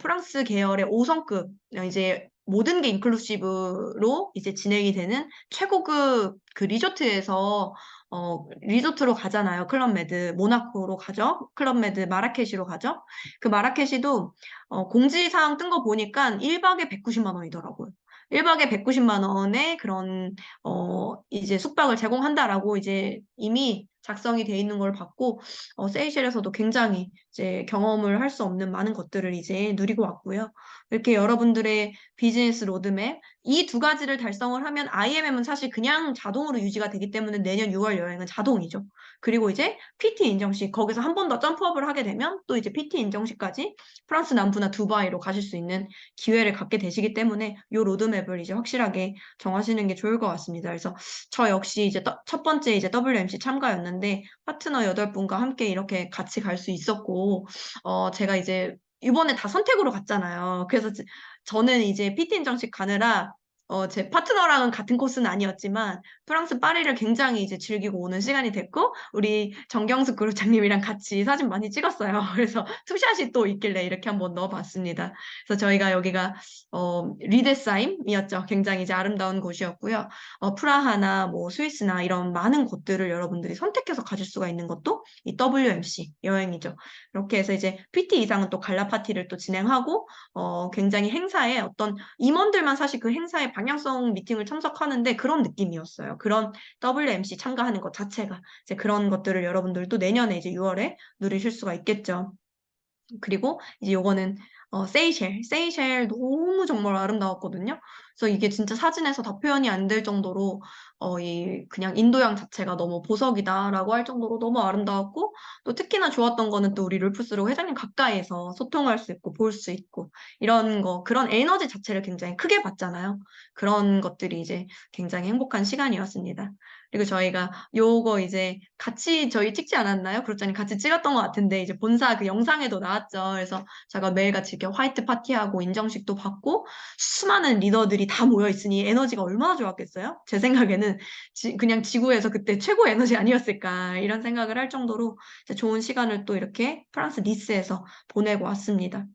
프랑스 계열의 5성급 이제 모든 게 인클루시브로 이제 진행이 되는 최고급 그 리조트에서 리조트로 가잖아요. 클럽메드 모나코로 가죠. 클럽메드 마라케시로 가죠. 그 마라케시도 공지사항 뜬 거 보니까 1박에 190만 원이더라고요. 1박에 190만 원의 그런 이제 숙박을 제공한다라고 이제 이미 작성이 돼 있는 걸 봤고 세이셸에서도 굉장히 이제 경험을 할 수 없는 많은 것들을 이제 누리고 왔고요. 이렇게 여러분들의 비즈니스 로드맵 이 두 가지를 달성을 하면 IMM은 사실 그냥 자동으로 유지가 되기 때문에 내년 6월 여행은 자동이죠. 그리고 이제 PT 인정식, 거기서 한 번 더 점프업을 하게 되면 또 이제 PT 인정식까지 프랑스 남부나 두바이로 가실 수 있는 기회를 갖게 되시기 때문에 이 로드맵을 이제 확실하게 정하시는 게 좋을 것 같습니다. 그래서 저 역시 이제 첫 번째 이제 WMC 참가였는데 파트너 8분과 함께 이렇게 같이 갈 수 있었고, 제가 이제 이번에 다 선택으로 갔잖아요. 그래서 저는 이제 PT 인정식 가느라 제 파트너랑은 같은 코스는 아니었지만 프랑스 파리를 굉장히 이제 즐기고 오는 시간이 됐고 우리 정경숙 그룹장님이랑 같이 사진 많이 찍었어요. 그래서 투샷이 또 있길래 이렇게 한번 넣어봤습니다. 그래서 저희가 여기가 리데사임이었죠. 굉장히 이제 아름다운 곳이었고요. 프라하나 뭐 스위스나 이런 많은 곳들을 여러분들이 선택해서 가실 수가 있는 것도 이 WMC 여행이죠. 이렇게 해서 이제 PT 이상은 또 갈라 파티를 또 진행하고 굉장히 행사에 어떤 임원들만 사실 그 행사의 방향성 미팅을 참석하는데 그런 느낌이었어요. 그런 WMC 참가하는 것 자체가 이제 그런 것들을 여러분들도 내년에 이제 6월에 누리실 수가 있겠죠. 그리고 이제 요거는 세이셸 너무 정말 아름다웠거든요. 그래서 이게 진짜 사진에서 다 표현이 안 될 정도로 이 그냥 인도양 자체가 너무 보석이다라고 할 정도로 너무 아름다웠고 또 특히나 좋았던 거는 또 우리 룰프스로 회장님 가까이서 소통할 수 있고 볼 수 있고 이런 거 그런 에너지 자체를 굉장히 크게 받잖아요. 그런 것들이 이제 굉장히 행복한 시간이었습니다. 그리고 저희가 요거 이제 같이 저희 찍지 않았나요? 그렇잖아요. 같이 찍었던 것 같은데 이제 본사 그 영상에도 나왔죠. 그래서 제가 매일같이 이렇게 화이트 파티하고 인정식도 받고 수많은 리더들이 다 모여 있으니 에너지가 얼마나 좋았겠어요? 제 생각에는 그냥 지구에서 그때 최고 에너지 아니었을까 이런 생각을 할 정도로 좋은 시간을 또 이렇게 프랑스 니스에서 보내고 왔습니다.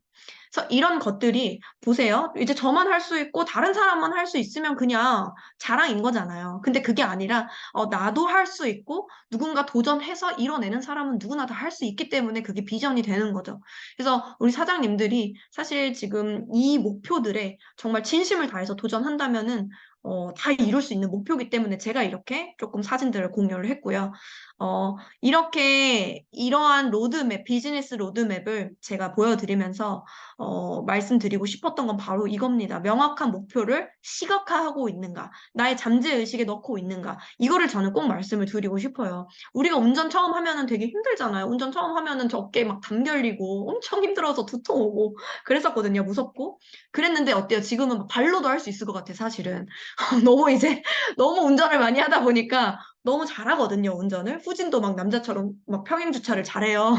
그래서 이런 것들이 보세요. 이제 저만 할 수 있고 다른 사람만 할 수 있으면 그냥 자랑인 거잖아요. 근데 그게 아니라 나도 할 수 있고 누군가 도전해서 이뤄내는 사람은 누구나 다 할 수 있기 때문에 그게 비전이 되는 거죠. 그래서 우리 사장님들이 사실 지금 이 목표들에 정말 진심을 다해서 도전한다면은 다 이룰 수 있는 목표이기 때문에 제가 이렇게 조금 사진들을 공유를 했고요. 이렇게 이러한 로드맵, 비즈니스 로드맵을 제가 보여드리면서 말씀드리고 싶었던 건 바로 이겁니다. 명확한 목표를 시각화하고 있는가, 나의 잠재의식에 넣고 있는가, 이거를 저는 꼭 말씀을 드리고 싶어요. 우리가 운전 처음 하면은 되게 힘들잖아요. 운전 처음 하면은 저 어깨 막 담 결리고 엄청 힘들어서 두통 오고 그랬었거든요. 무섭고. 그랬는데 어때요? 지금은 막 발로도 할 수 있을 것 같아, 사실은. 너무 이제, 너무 운전을 많이 하다 보니까 너무 잘하거든요, 운전을. 후진도 막 남자처럼 막 평행 주차를 잘해요.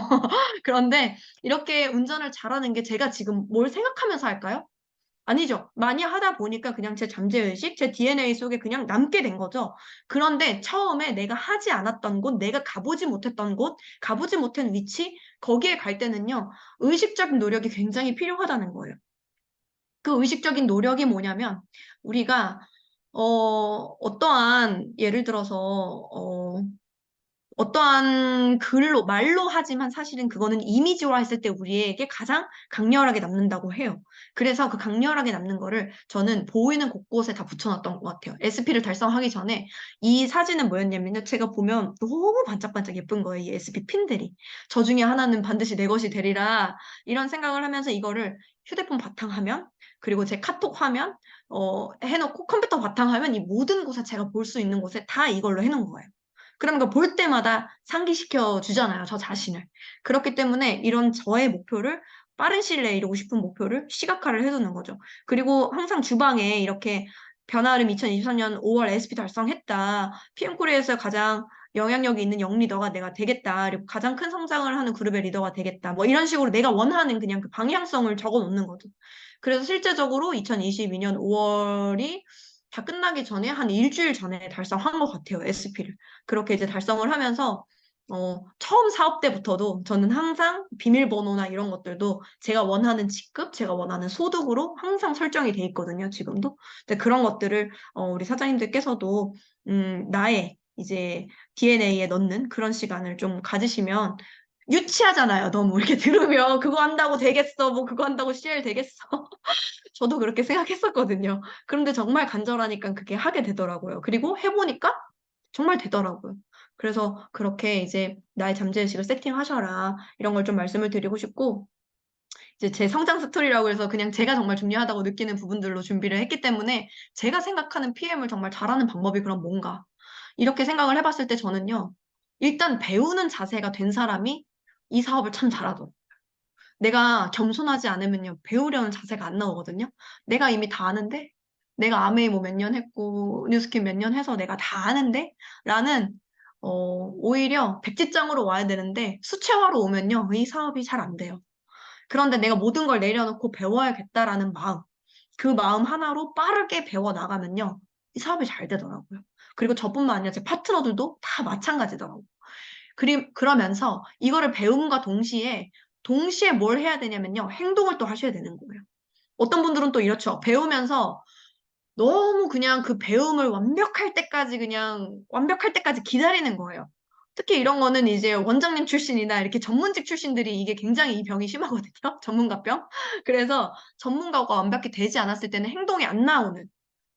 그런데 이렇게 운전을 잘하는 게 제가 지금 뭘 생각하면서 할까요? 아니죠. 많이 하다 보니까 그냥 제 잠재의식, 제 DNA 속에 그냥 남게 된 거죠. 그런데 처음에 내가 하지 않았던 곳, 내가 가보지 못했던 곳, 가보지 못한 위치, 거기에 갈 때는요, 의식적인 노력이 굉장히 필요하다는 거예요. 그 의식적인 노력이 뭐냐면, 우리가, 어떠한, 예를 들어서, 어떠한 글로, 말로 하지만 사실은 그거는 이미지화 했을 때 우리에게 가장 강렬하게 남는다고 해요. 그래서 그 강렬하게 남는 거를 저는 보이는 곳곳에 다 붙여놨던 것 같아요. SP를 달성하기 전에 이 사진은 뭐였냐면요. 제가 보면 너무 반짝반짝 예쁜 거예요. 이 SP 핀들이. 저 중에 하나는 반드시 내 것이 되리라. 이런 생각을 하면서 이거를 휴대폰 바탕화면, 그리고 제 카톡 화면, 해놓고 컴퓨터 바탕화면 이 모든 곳에 제가 볼 수 있는 곳에 다 이걸로 해놓은 거예요. 그러면 볼 때마다 상기시켜 주잖아요, 저 자신을. 그렇기 때문에 이런 저의 목표를 빠른 시일 내에 이루고 싶은 목표를 시각화를 해두는 거죠. 그리고 항상 주방에 이렇게 변화름 2023년 5월 SP 달성했다. PM코리아에서 가장 영향력이 있는 영리더가 내가 되겠다. 그리고 가장 큰 성장을 하는 그룹의 리더가 되겠다. 뭐 이런 식으로 내가 원하는 그냥 그 방향성을 적어 놓는 거죠. 그래서 실제적으로 2022년 5월이 다 끝나기 전에 한 일주일 전에 달성한 것 같아요, SP를. 그렇게 이제 달성을 하면서 처음 사업 때부터도 저는 항상 비밀번호나 이런 것들도 제가 원하는 직급, 제가 원하는 소득으로 항상 설정이 돼 있거든요, 지금도. 근데 그런 것들을 우리 사장님들께서도 나의 이제 DNA에 넣는 그런 시간을 좀 가지시면 유치하잖아요, 너무. 이렇게 들으면 그거 한다고 되겠어, 뭐 그거 한다고 CL 되겠어. 저도 그렇게 생각했었거든요. 그런데 정말 간절하니까 그게 하게 되더라고요. 그리고 해보니까 정말 되더라고요. 그래서 그렇게 이제 나의 잠재의식을 세팅하셔라. 이런 걸 좀 말씀을 드리고 싶고, 이제 제 성장 스토리라고 해서 그냥 제가 정말 중요하다고 느끼는 부분들로 준비를 했기 때문에 제가 생각하는 PM을 정말 잘하는 방법이 그럼 뭔가? 이렇게 생각을 해봤을 때 저는요, 일단 배우는 자세가 된 사람이 이 사업을 참 잘하더라고요. 내가 겸손하지 않으면요, 배우려는 자세가 안 나오거든요. 내가 이미 다 아는데, 내가 아메이 뭐 몇 년 했고, 뉴스킨 몇 년 해서 내가 다 아는데, 라는, 오히려 백지장으로 와야 되는데, 수채화로 오면요, 이 사업이 잘 안 돼요. 그런데 내가 모든 걸 내려놓고 배워야겠다라는 마음, 그 마음 하나로 빠르게 배워 나가면요, 이 사업이 잘 되더라고요. 그리고 저뿐만 아니라 제 파트너들도 다 마찬가지더라고요. 그러면서 이거를 배움과 동시에 뭘 해야 되냐면요. 행동을 또 하셔야 되는 거예요. 어떤 분들은 또 이렇죠. 배우면서 너무 그냥 그 배움을 완벽할 때까지 기다리는 거예요. 특히 이런 거는 이제 원장님 출신이나 이렇게 전문직 출신들이 이게 굉장히 이 병이 심하거든요. 전문가병. 그래서 전문가가 완벽히 되지 않았을 때는 행동이 안 나오는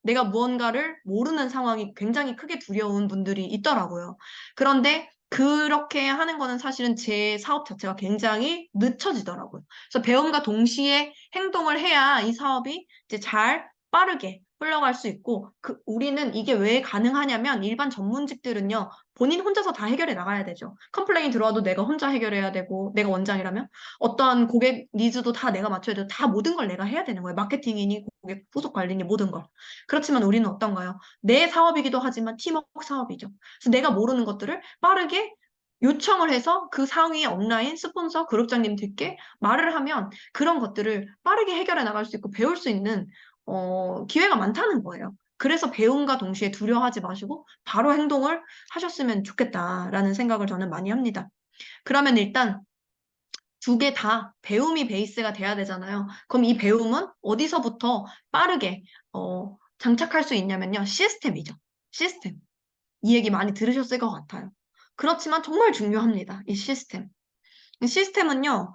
내가 무언가를 모르는 상황이 굉장히 크게 두려운 분들이 있더라고요. 그런데 그렇게 하는 거는 사실은 제 사업 자체가 굉장히 늦춰지더라고요. 그래서 배움과 동시에 행동을 해야 이 사업이 이제 잘 빠르게 흘러갈 수 있고, 우리는 이게 왜 가능하냐면 일반 전문직들은요, 본인 혼자서 다 해결해 나가야 되죠. 컴플레인 들어와도 내가 혼자 해결해야 되고, 내가 원장이라면 어떠한 고객 니즈도 다 내가 맞춰야 되고, 다 모든 걸 내가 해야 되는 거예요. 마케팅이니, 고객 후속 관리니, 모든 걸. 그렇지만 우리는 어떤가요? 내 사업이기도 하지만 팀워크 사업이죠. 그래서 내가 모르는 것들을 빠르게 요청을 해서 그 상위 업라인 스폰서 그룹장님들께 말을 하면 그런 것들을 빠르게 해결해 나갈 수 있고 배울 수 있는 기회가 많다는 거예요. 그래서 배움과 동시에 두려워하지 마시고 바로 행동을 하셨으면 좋겠다라는 생각을 저는 많이 합니다. 그러면 일단 두 개 다 배움이 베이스가 돼야 되잖아요. 그럼 이 배움은 어디서부터 빠르게 장착할 수 있냐면요. 시스템이죠. 시스템. 이 얘기 많이 들으셨을 것 같아요. 그렇지만 정말 중요합니다. 이 시스템. 이 시스템은요.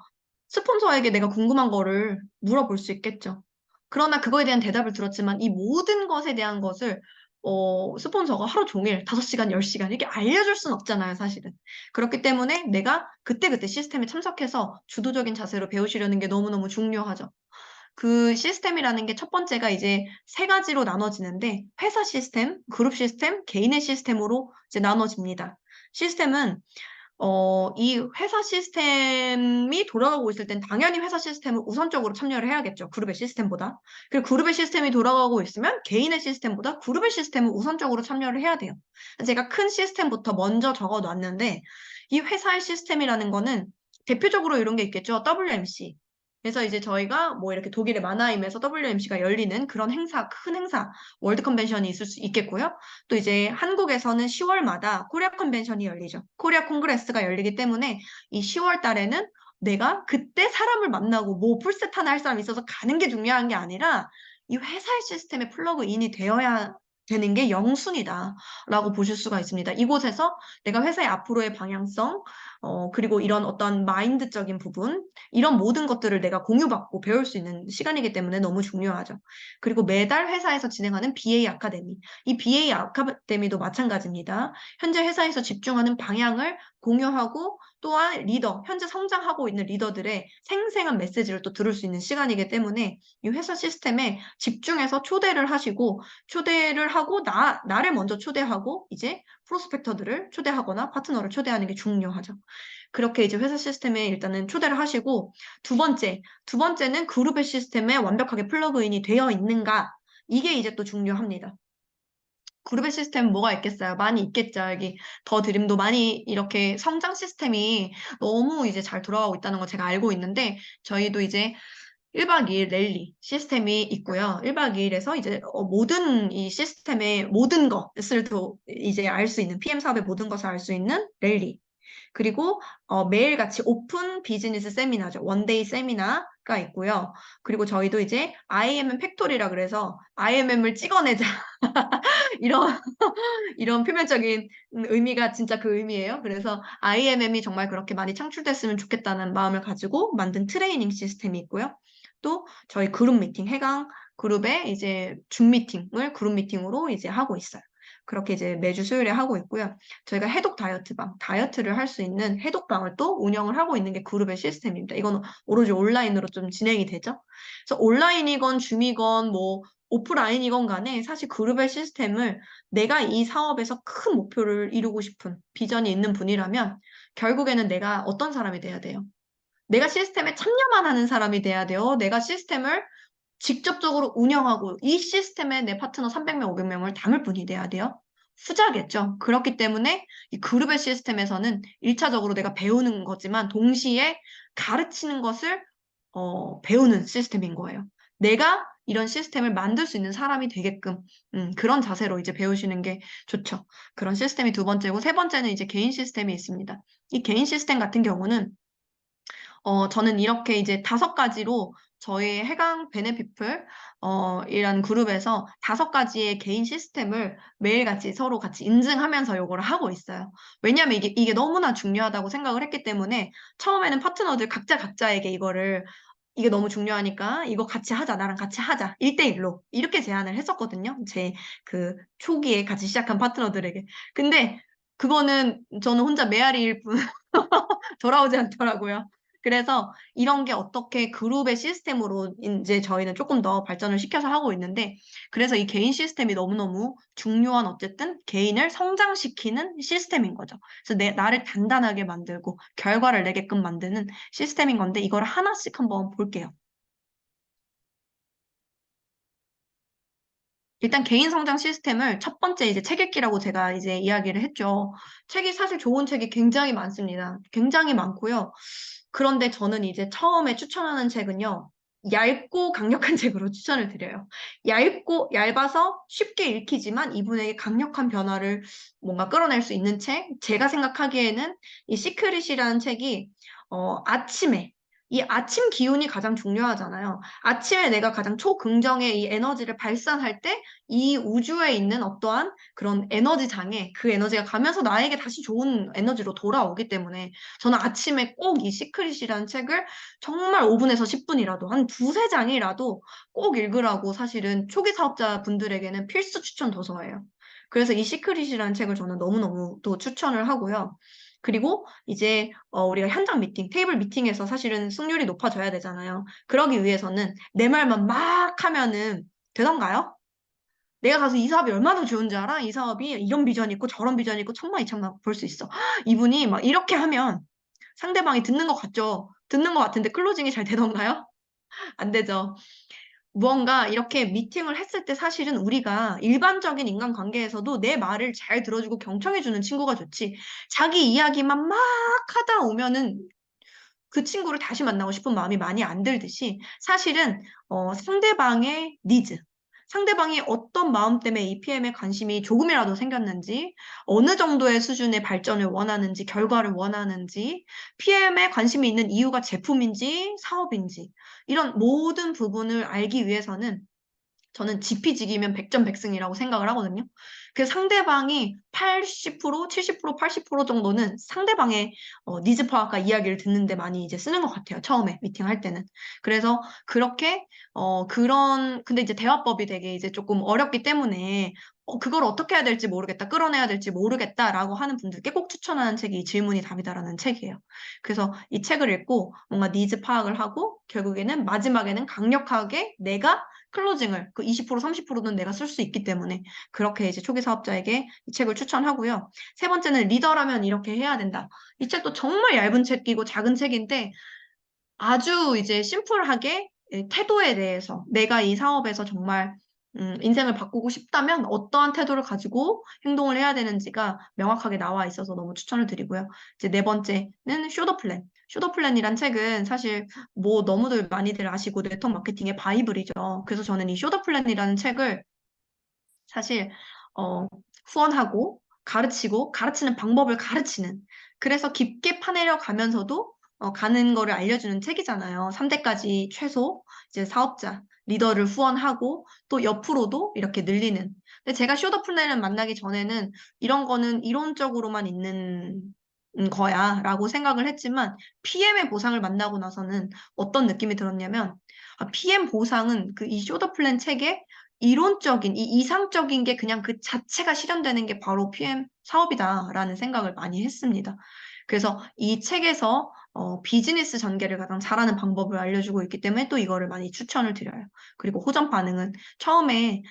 스폰서에게 내가 궁금한 거를 물어볼 수 있겠죠. 그러나 그거에 대한 대답을 들었지만 이 모든 것에 대한 것을 스폰서가 하루 종일 5시간, 10시간 이렇게 알려줄 순 없잖아요, 사실은. 그렇기 때문에 내가 그때그때 시스템에 참석해서 주도적인 자세로 배우시려는 게 너무너무 중요하죠. 그 시스템이라는 게 첫 번째가 이제 세 가지로 나눠지는데 회사 시스템, 그룹 시스템, 개인의 시스템으로 이제 나눠집니다. 시스템은 이 회사 시스템이 돌아가고 있을 땐 당연히 회사 시스템을 우선적으로 참여를 해야겠죠. 그룹의 시스템보다. 그리고 그룹의 시스템이 돌아가고 있으면 개인의 시스템보다 그룹의 시스템을 우선적으로 참여를 해야 돼요. 제가 큰 시스템부터 먼저 적어 놨는데 이 회사의 시스템이라는 거는 대표적으로 이런 게 있겠죠. WMC. 그래서 이제 저희가 뭐 이렇게 독일의 마나임에서 WMC가 열리는 그런 행사, 큰 행사, 월드 컨벤션이 있을 수 있겠고요. 또 이제 한국에서는 10월마다 코리아 컨벤션이 열리죠. 코리아 콩그레스가 열리기 때문에 이 10월 달에는 내가 그때 사람을 만나고 뭐 풀셋 하나 할 사람이 있어서 가는 게 중요한 게 아니라 이 회사의 시스템에 플러그인이 되어야 되는 게 영순이다라고 보실 수가 있습니다. 이곳에서 내가 회사의 앞으로의 방향성, 그리고 이런 어떤 마인드적인 부분, 이런 모든 것들을 내가 공유받고 배울 수 있는 시간이기 때문에 너무 중요하죠. 그리고 매달 회사에서 진행하는 BA 아카데미. 이 BA 아카데미도 마찬가지입니다. 현재 회사에서 집중하는 방향을 공유하고 또한 현재 성장하고 있는 리더들의 생생한 메시지를 또 들을 수 있는 시간이기 때문에 이 회사 시스템에 집중해서 초대를 하고 나를 먼저 초대하고 이제 프로스펙터들을 초대하거나 파트너를 초대하는 게 중요하죠. 그렇게 이제 회사 시스템에 일단은 초대를 하시고 두 번째는 그룹의 시스템에 완벽하게 플러그인이 되어 있는가? 이게 이제 또 중요합니다. 그룹의 시스템 뭐가 있겠어요? 많이 있겠죠. 여기 더 드림도 많이 이렇게 성장 시스템이 너무 이제 잘 돌아가고 있다는 거 제가 알고 있는데 저희도 이제 1박 2일 랠리 시스템이 있고요. 1박 2일에서 이제 모든 이 시스템의 모든 것을 또 이제 알 수 있는 PM 사업의 모든 것을 알 수 있는 랠리. 그리고 매일같이 오픈 비즈니스 세미나죠. 원데이 세미나가 있고요. 그리고 저희도 이제 IMM 팩토리라 그래서 IMM을 찍어내자. 이런 이런 표면적인 의미가 진짜 그 의미예요. 그래서 IMM이 정말 그렇게 많이 창출됐으면 좋겠다는 마음을 가지고 만든 트레이닝 시스템이 있고요. 또 저희 그룹 미팅, 해강 그룹의 이제 줌 미팅을 그룹 미팅으로 이제 하고 있어요. 그렇게 이제 매주 수요일에 하고 있고요. 저희가 해독 다이어트방, 다이어트를 할 수 있는 해독방을 또 운영을 하고 있는 게 그룹의 시스템입니다. 이건 오로지 온라인으로 좀 진행이 되죠. 그래서 온라인이건 줌이건 뭐 오프라인이건 간에 사실 그룹의 시스템을 내가 이 사업에서 큰 목표를 이루고 싶은 비전이 있는 분이라면 결국에는 내가 어떤 사람이 돼야 돼요? 내가 시스템에 참여만 하는 사람이 돼야 돼요. 내가 시스템을 직접적으로 운영하고 이 시스템에 내 파트너 300명, 500명을 담을 분이 돼야 돼요. 후자겠죠. 그렇기 때문에 이 그룹의 시스템에서는 1차적으로 내가 배우는 거지만 동시에 가르치는 것을 배우는 시스템인 거예요. 내가 이런 시스템을 만들 수 있는 사람이 되게끔 그런 자세로 이제 배우시는 게 좋죠. 그런 시스템이 두 번째고 세 번째는 이제 개인 시스템이 있습니다. 이 개인 시스템 같은 경우는 저는 이렇게 이제 5가지로 저희 해강 베네피플, 이란 그룹에서 5가지의 개인 시스템을 매일같이 서로 같이 인증하면서 요거를 하고 있어요. 왜냐하면 이게 너무나 중요하다고 생각을 했기 때문에 처음에는 파트너들 각자에게 이게 너무 중요하니까 이거 같이 하자, 나랑 같이 하자. 1대1로. 이렇게 제안을 했었거든요. 제 그 초기에 같이 시작한 파트너들에게. 근데 그거는 저는 혼자 메아리일 뿐 돌아오지 않더라고요. 그래서 이런 게 어떻게 그룹의 시스템으로 이제 저희는 조금 더 발전을 시켜서 하고 있는데, 그래서 이 개인 시스템이 너무너무 중요한 어쨌든 개인을 성장시키는 시스템인 거죠. 그래서 나를 단단하게 만들고 결과를 내게끔 만드는 시스템인 건데, 이걸 하나씩 한번 볼게요. 일단 개인 성장 시스템을 첫 번째 이제 책 읽기라고 제가 이제 이야기를 했죠. 책이 사실 좋은 책이 굉장히 많습니다. 굉장히 많고요. 그런데 저는 이제 처음에 추천하는 책은요. 얇고 강력한 책으로 추천을 드려요. 얇아서 쉽게 읽히지만 이분에게 강력한 변화를 뭔가 끌어낼 수 있는 책. 제가 생각하기에는 이 시크릿이라는 책이 아침에 이 아침 기운이 가장 중요하잖아요. 아침에 내가 가장 초긍정의 이 에너지를 발산할 때 이 우주에 있는 어떠한 그런 에너지 장에 그 에너지가 가면서 나에게 다시 좋은 에너지로 돌아오기 때문에 저는 아침에 꼭 이 시크릿이라는 책을 정말 5분에서 10분이라도 한 두세 장이라도 꼭 읽으라고 사실은 초기 사업자 분들에게는 필수 추천 도서예요. 그래서 이 시크릿이라는 책을 저는 너무너무 또 추천을 하고요. 그리고 이제 우리가 현장 미팅, 테이블 미팅에서 사실은 승률이 높아져야 되잖아요. 그러기 위해서는 내 말만 막 하면은 되던가요? 내가 가서 이 사업이 얼마나 좋은지 알아? 이 사업이 이런 비전이 있고 저런 비전이 있고 천만 이천만 볼 수 있어. 이분이 막 이렇게 하면 상대방이 듣는 것 같죠? 듣는 것 같은데 클로징이 잘 되던가요? 안 되죠. 무언가 이렇게 미팅을 했을 때 사실은 우리가 일반적인 인간관계에서도 내 말을 잘 들어주고 경청해주는 친구가 좋지. 자기 이야기만 막 하다 오면은 그 친구를 다시 만나고 싶은 마음이 많이 안 들듯이 사실은 상대방의 니즈, 상대방이 어떤 마음 때문에 이 PM에 관심이 조금이라도 생겼는지, 어느 정도의 수준의 발전을 원하는지, 결과를 원하는지, PM에 관심이 있는 이유가 제품인지, 사업인지, 이런 모든 부분을 알기 위해서는 저는 지피지기면 백전백승이라고 생각을 하거든요. 그 상대방이 80%, 70%, 80% 정도는 상대방의 니즈 파악과 이야기를 듣는데 많이 이제 쓰는 것 같아요. 처음에 미팅할 때는. 그래서 그렇게 근데 이제 대화법이 되게 이제 조금 어렵기 때문에 그걸 어떻게 해야 될지 모르겠다, 끌어내야 될지 모르겠다라고 하는 분들께 꼭 추천하는 책이 이 질문이 답이다라는 책이에요. 그래서 이 책을 읽고 뭔가 니즈 파악을 하고 결국에는 마지막에는 강력하게 내가 클로징을 그 20%, 30%는 내가 쓸 수 있기 때문에 그렇게 이제 초기 사업자에게 이 책을 추천하고요. 세 번째는 리더라면 이렇게 해야 된다. 이 책도 정말 얇은 책이고 작은 책인데 아주 이제 심플하게 태도에 대해서 내가 이 사업에서 정말 인생을 바꾸고 싶다면 어떠한 태도를 가지고 행동을 해야 되는지가 명확하게 나와 있어서 너무 추천을 드리고요. 이제 네 번째는 쇼더 플랜. 쇼더 플랜이란 책은 사실 뭐 너무들 많이들 아시고 네트워크 마케팅의 바이블이죠. 그래서 저는 이 쇼더 플랜이라는 책을 사실 후원하고 가르치고 가르치는 방법을 가르치는 그래서 깊게 파내려 가면서도 가는 거를 알려주는 책이잖아요. 3대까지 최소 이제 사업자, 리더를 후원하고 또 옆으로도 이렇게 늘리는. 근데 제가 쇼더 플랜을 만나기 전에는 이런 거는 이론적으로만 있는 거야라고 생각을 했지만 PM의 보상을 만나고 나서는 어떤 느낌이 들었냐면 PM 보상은 그 이 쇼더 플랜 책에 이론적인, 이 이상적인 게 그냥 그 자체가 실현되는 게 바로 PM 사업이다라는 생각을 많이 했습니다. 그래서 이 책에서 비즈니스 전개를 가장 잘하는 방법을 알려주고 있기 때문에 또 이거를 많이 추천을 드려요. 그리고 호전 반응은 처음에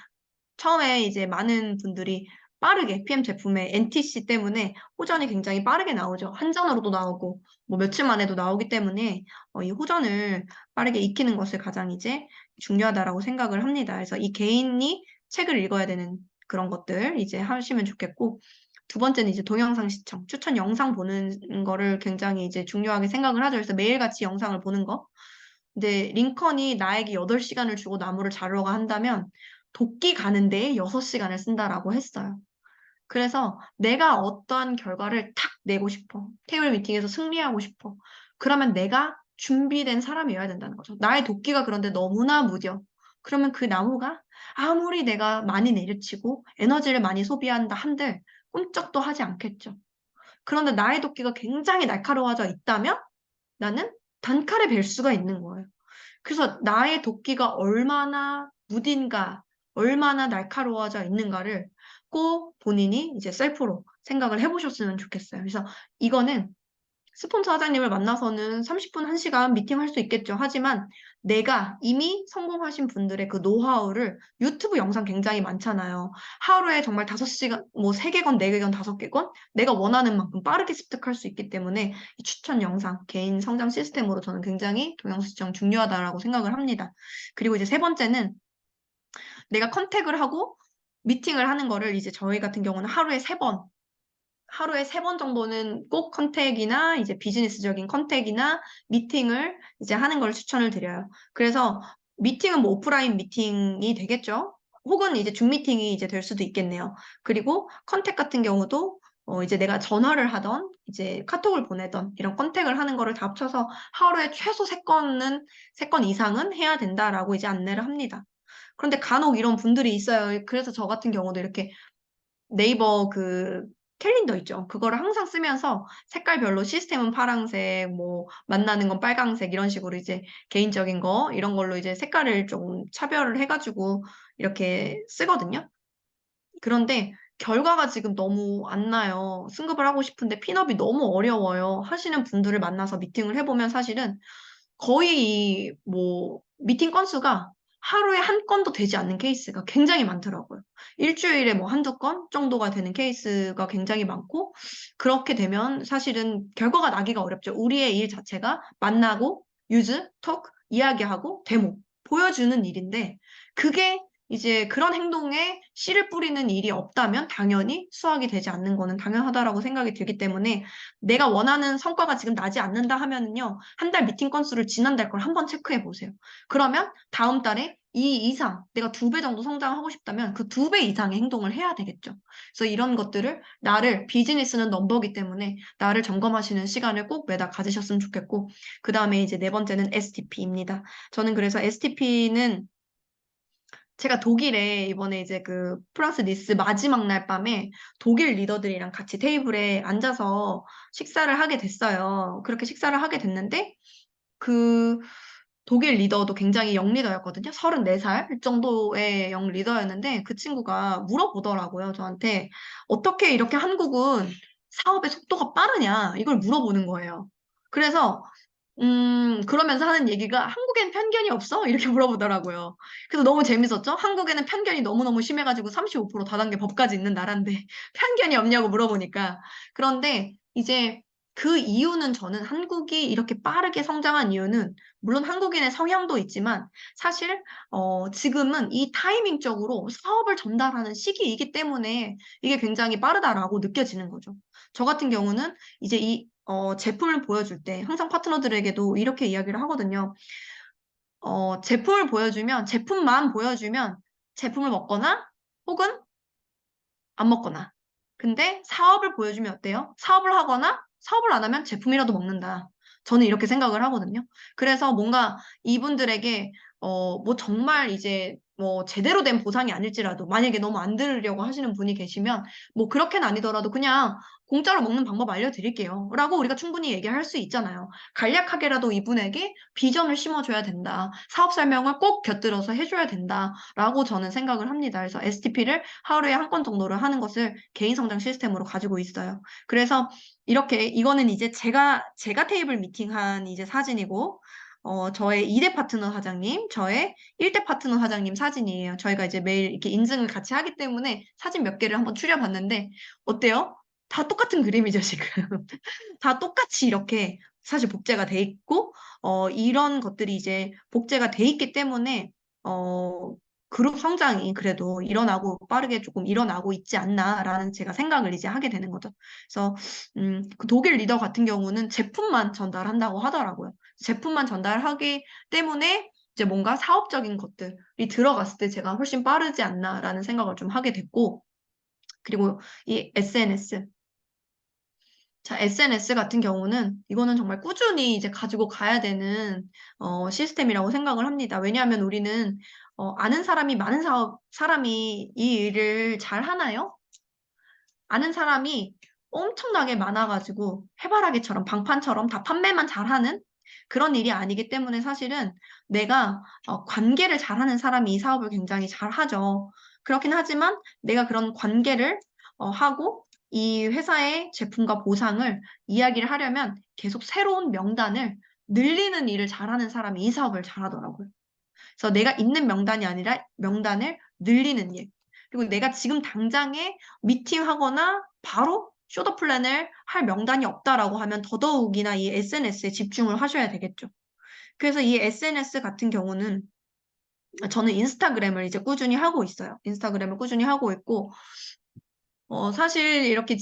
이제 많은 분들이 빠르게 PM 제품의 NTC 때문에 호전이 굉장히 빠르게 나오죠. 한 잔으로도 나오고 뭐 며칠 만에도 나오기 때문에 이 호전을 빠르게 익히는 것을 가장 이제 중요하다라고 생각을 합니다. 그래서 이 개인이 책을 읽어야 되는 그런 것들 이제 하시면 좋겠고 두 번째는 이제 동영상 시청, 추천 영상 보는 거를 굉장히 이제 중요하게 생각을 하죠. 그래서 매일같이 영상을 보는 거. 근데 링컨이 나에게 8시간을 주고 나무를 자르려고 한다면 도끼 가는데 6시간을 쓴다라고 했어요. 그래서 내가 어떠한 결과를 탁 내고 싶어. 테이블 미팅에서 승리하고 싶어. 그러면 내가 준비된 사람이어야 된다는 거죠. 나의 도끼가 그런데 너무나 무뎌. 그러면 그 나무가 아무리 내가 많이 내리치고 에너지를 많이 소비한다 한들 꿈쩍도 하지 않겠죠. 그런데 나의 도끼가 굉장히 날카로워져 있다면 나는 단칼에 벨 수가 있는 거예요. 그래서 나의 도끼가 얼마나 무딘가, 얼마나 날카로워져 있는가를 꼭 본인이 이제 셀프로 생각을 해보셨으면 좋겠어요. 그래서 이거는 스폰서 사장님을 만나서는 30분, 1시간 미팅할 수 있겠죠. 하지만 내가 이미 성공하신 분들의 그 노하우를 유튜브 영상 굉장히 많잖아요. 하루에 정말 5시간, 뭐 3개건, 4개건, 5개건 내가 원하는 만큼 빠르게 습득할 수 있기 때문에 이 추천 영상, 개인 성장 시스템으로 저는 굉장히 동영상 시청 중요하다라고 생각을 합니다. 그리고 이제 세 번째는 내가 컨택을 하고 미팅을 하는 거를 이제 저희 같은 경우는 하루에 3번 정도는 꼭 컨택이나 이제 비즈니스적인 컨택이나 미팅을 이제 하는 걸 추천을 드려요. 그래서 미팅은 뭐 오프라인 미팅이 되겠죠. 혹은 이제 줌 미팅이 이제 될 수도 있겠네요. 그리고 컨택 같은 경우도 이제 내가 전화를 하던 이제 카톡을 보내던 이런 컨택을 하는 거를 다 합쳐서 하루에 최소 3건 이상은 해야 된다라고 이제 안내를 합니다. 그런데 간혹 이런 분들이 있어요. 그래서 저 같은 경우도 이렇게 네이버 그 캘린더 있죠. 그거를 항상 쓰면서 색깔별로 시스템은 파란색, 뭐 만나는 건 빨강색 이런 식으로 이제 개인적인 거 이런 걸로 이제 색깔을 좀 차별을 해가지고 이렇게 쓰거든요. 그런데 결과가 지금 너무 안 나요. 승급을 하고 싶은데 핀업이 너무 어려워요. 하시는 분들을 만나서 미팅을 해보면 사실은 거의 뭐 미팅 건수가 하루에 한 건도 되지 않는 케이스가 굉장히 많더라고요. 일주일에 뭐 한두 건 정도가 되는 케이스가 굉장히 많고 그렇게 되면 사실은 결과가 나기가 어렵죠. 우리의 일 자체가 만나고 유즈, 톡, 이야기하고 데모 보여주는 일인데 그게 이제 그런 행동에 씨를 뿌리는 일이 없다면 당연히 수확이 되지 않는 거는 당연하다라고 생각이 들기 때문에 내가 원하는 성과가 지금 나지 않는다 하면은요, 한 달 미팅 건수를 지난달 걸 한번 체크해 보세요. 그러면 다음 달에 이 이상, 내가 2배 정도 성장하고 싶다면 그 2배 이상의 행동을 해야 되겠죠. 그래서 이런 것들을 비즈니스는 넘버기 때문에 나를 점검하시는 시간을 꼭 매달 가지셨으면 좋겠고, 그 다음에 이제 네 번째는 STP입니다. 저는 그래서 STP는 제가 독일에 이번에 이제 그 프랑스 니스 마지막 날 밤에 독일 리더들이랑 같이 테이블에 앉아서 식사를 하게 됐어요. 그렇게 식사를 하게 됐는데 그 독일 리더도 굉장히 영 리더였거든요. 34살 정도의 영 리더였는데 그 친구가 물어보더라고요. 저한테 어떻게 이렇게 한국은 사업의 속도가 빠르냐 이걸 물어보는 거예요. 그래서 그러면서 하는 얘기가 한국엔 편견이 없어? 이렇게 물어보더라고요. 그래서 너무 재밌었죠? 한국에는 편견이 너무너무 심해가지고 35% 다단계 법까지 있는 나라인데 편견이 없냐고 물어보니까. 그런데 이제 그 이유는 저는 한국이 이렇게 빠르게 성장한 이유는 물론 한국인의 성향도 있지만 사실 지금은 이 타이밍적으로 사업을 전달하는 시기이기 때문에 이게 굉장히 빠르다라고 느껴지는 거죠. 저 같은 경우는 이제 제품을 보여줄 때 항상 파트너들에게도 이렇게 이야기를 하거든요. 제품만 보여주면 제품을 먹거나 혹은 안 먹거나. 근데 사업을 보여주면 어때요? 사업을 하거나 사업을 안 하면 제품이라도 먹는다. 저는 이렇게 생각을 하거든요. 그래서 뭔가 이분들에게 뭐 정말 이제 뭐 제대로 된 보상이 아닐지라도 만약에 너무 안 들으려고 하시는 분이 계시면 뭐 그렇게는 아니더라도 그냥 공짜로 먹는 방법 알려드릴게요. 라고 우리가 충분히 얘기할 수 있잖아요. 간략하게라도 이분에게 비전을 심어줘야 된다. 사업 설명을 꼭 곁들여서 해줘야 된다. 라고 저는 생각을 합니다. 그래서 STP를 하루에 한 건 정도를 하는 것을 개인 성장 시스템으로 가지고 있어요. 그래서 이렇게 이거는 이제 제가 테이블 미팅한 이제 사진이고 저의 2대 파트너 사장님, 저의 1대 파트너 사장님 사진이에요. 저희가 이제 매일 이렇게 인증을 같이 하기 때문에 사진 몇 개를 한번 추려봤는데 어때요? 다 똑같은 그림이죠, 지금. 다 똑같이 이렇게 사실 복제가 돼 있고, 이런 것들이 이제 복제가 돼 있기 때문에, 그룹 성장이 그래도 일어나고 빠르게 조금 일어나고 있지 않나라는 제가 생각을 이제 하게 되는 거죠. 그래서, 그 독일 리더 같은 경우는 제품만 전달한다고 하더라고요. 제품만 전달하기 때문에 이제 뭔가 사업적인 것들이 들어갔을 때 제가 훨씬 빠르지 않나라는 생각을 좀 하게 됐고, 그리고 이 SNS. 자, SNS 같은 경우는 이거는 정말 꾸준히 이제 가지고 가야 되는 시스템이라고 생각을 합니다. 왜냐하면 우리는 아는 사람이 많은 사람이 이 일을 잘 하나요? 아는 사람이 엄청나게 많아가지고 해바라기처럼 방판처럼 다 판매만 잘하는 그런 일이 아니기 때문에 사실은 내가 관계를 잘하는 사람이 이 사업을 굉장히 잘하죠. 그렇긴 하지만 내가 그런 관계를 하고 이 회사의 제품과 보상을 이야기를 하려면 계속 새로운 명단을 늘리는 일을 잘하는 사람이 이 사업을 잘하더라고요. 그래서 내가 있는 명단이 아니라 명단을 늘리는 일. 그리고 내가 지금 당장에 미팅하거나 바로 쇼더 플랜을 할 명단이 없다라고 하면 더더욱이나 이 SNS에 집중을 하셔야 되겠죠. 그래서 이 SNS 같은 경우는 저는 인스타그램을 이제 꾸준히 하고 있어요. 인스타그램을 꾸준히 하고 있고, 사실 이렇게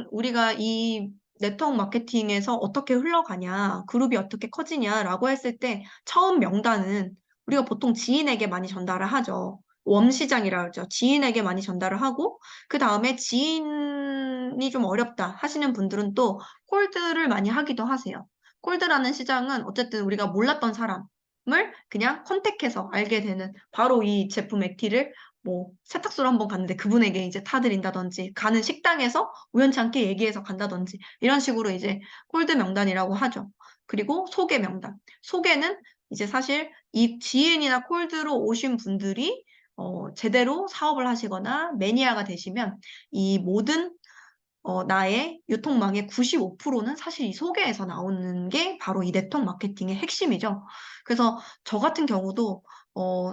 우리가 이 네트워크 마케팅에서 어떻게 흘러가냐, 그룹이 어떻게 커지냐라고 했을 때 처음 명단은 우리가 보통 지인에게 많이 전달을 하죠. 웜시장이라 하죠. 지인에게 많이 전달을 하고, 그 다음에 지인이 좀 어렵다 하시는 분들은 또 콜드를 많이 하기도 하세요. 콜드라는 시장은 어쨌든 우리가 몰랐던 사람을 그냥 컨택해서 알게 되는 바로 이 제품 액티를 뭐 세탁소를 한번 갔는데 그분에게 이제 타드린다든지 가는 식당에서 우연치 않게 얘기해서 간다든지 이런 식으로 이제 콜드 명단이라고 하죠. 그리고 소개 명단. 소개는 이제 사실 이 지인이나 콜드로 오신 분들이 제대로 사업을 하시거나 매니아가 되시면 이 모든 나의 유통망의 95%는 사실 이 소개에서 나오는 게 바로 이 네트워크 마케팅의 핵심이죠. 그래서 저 같은 경우도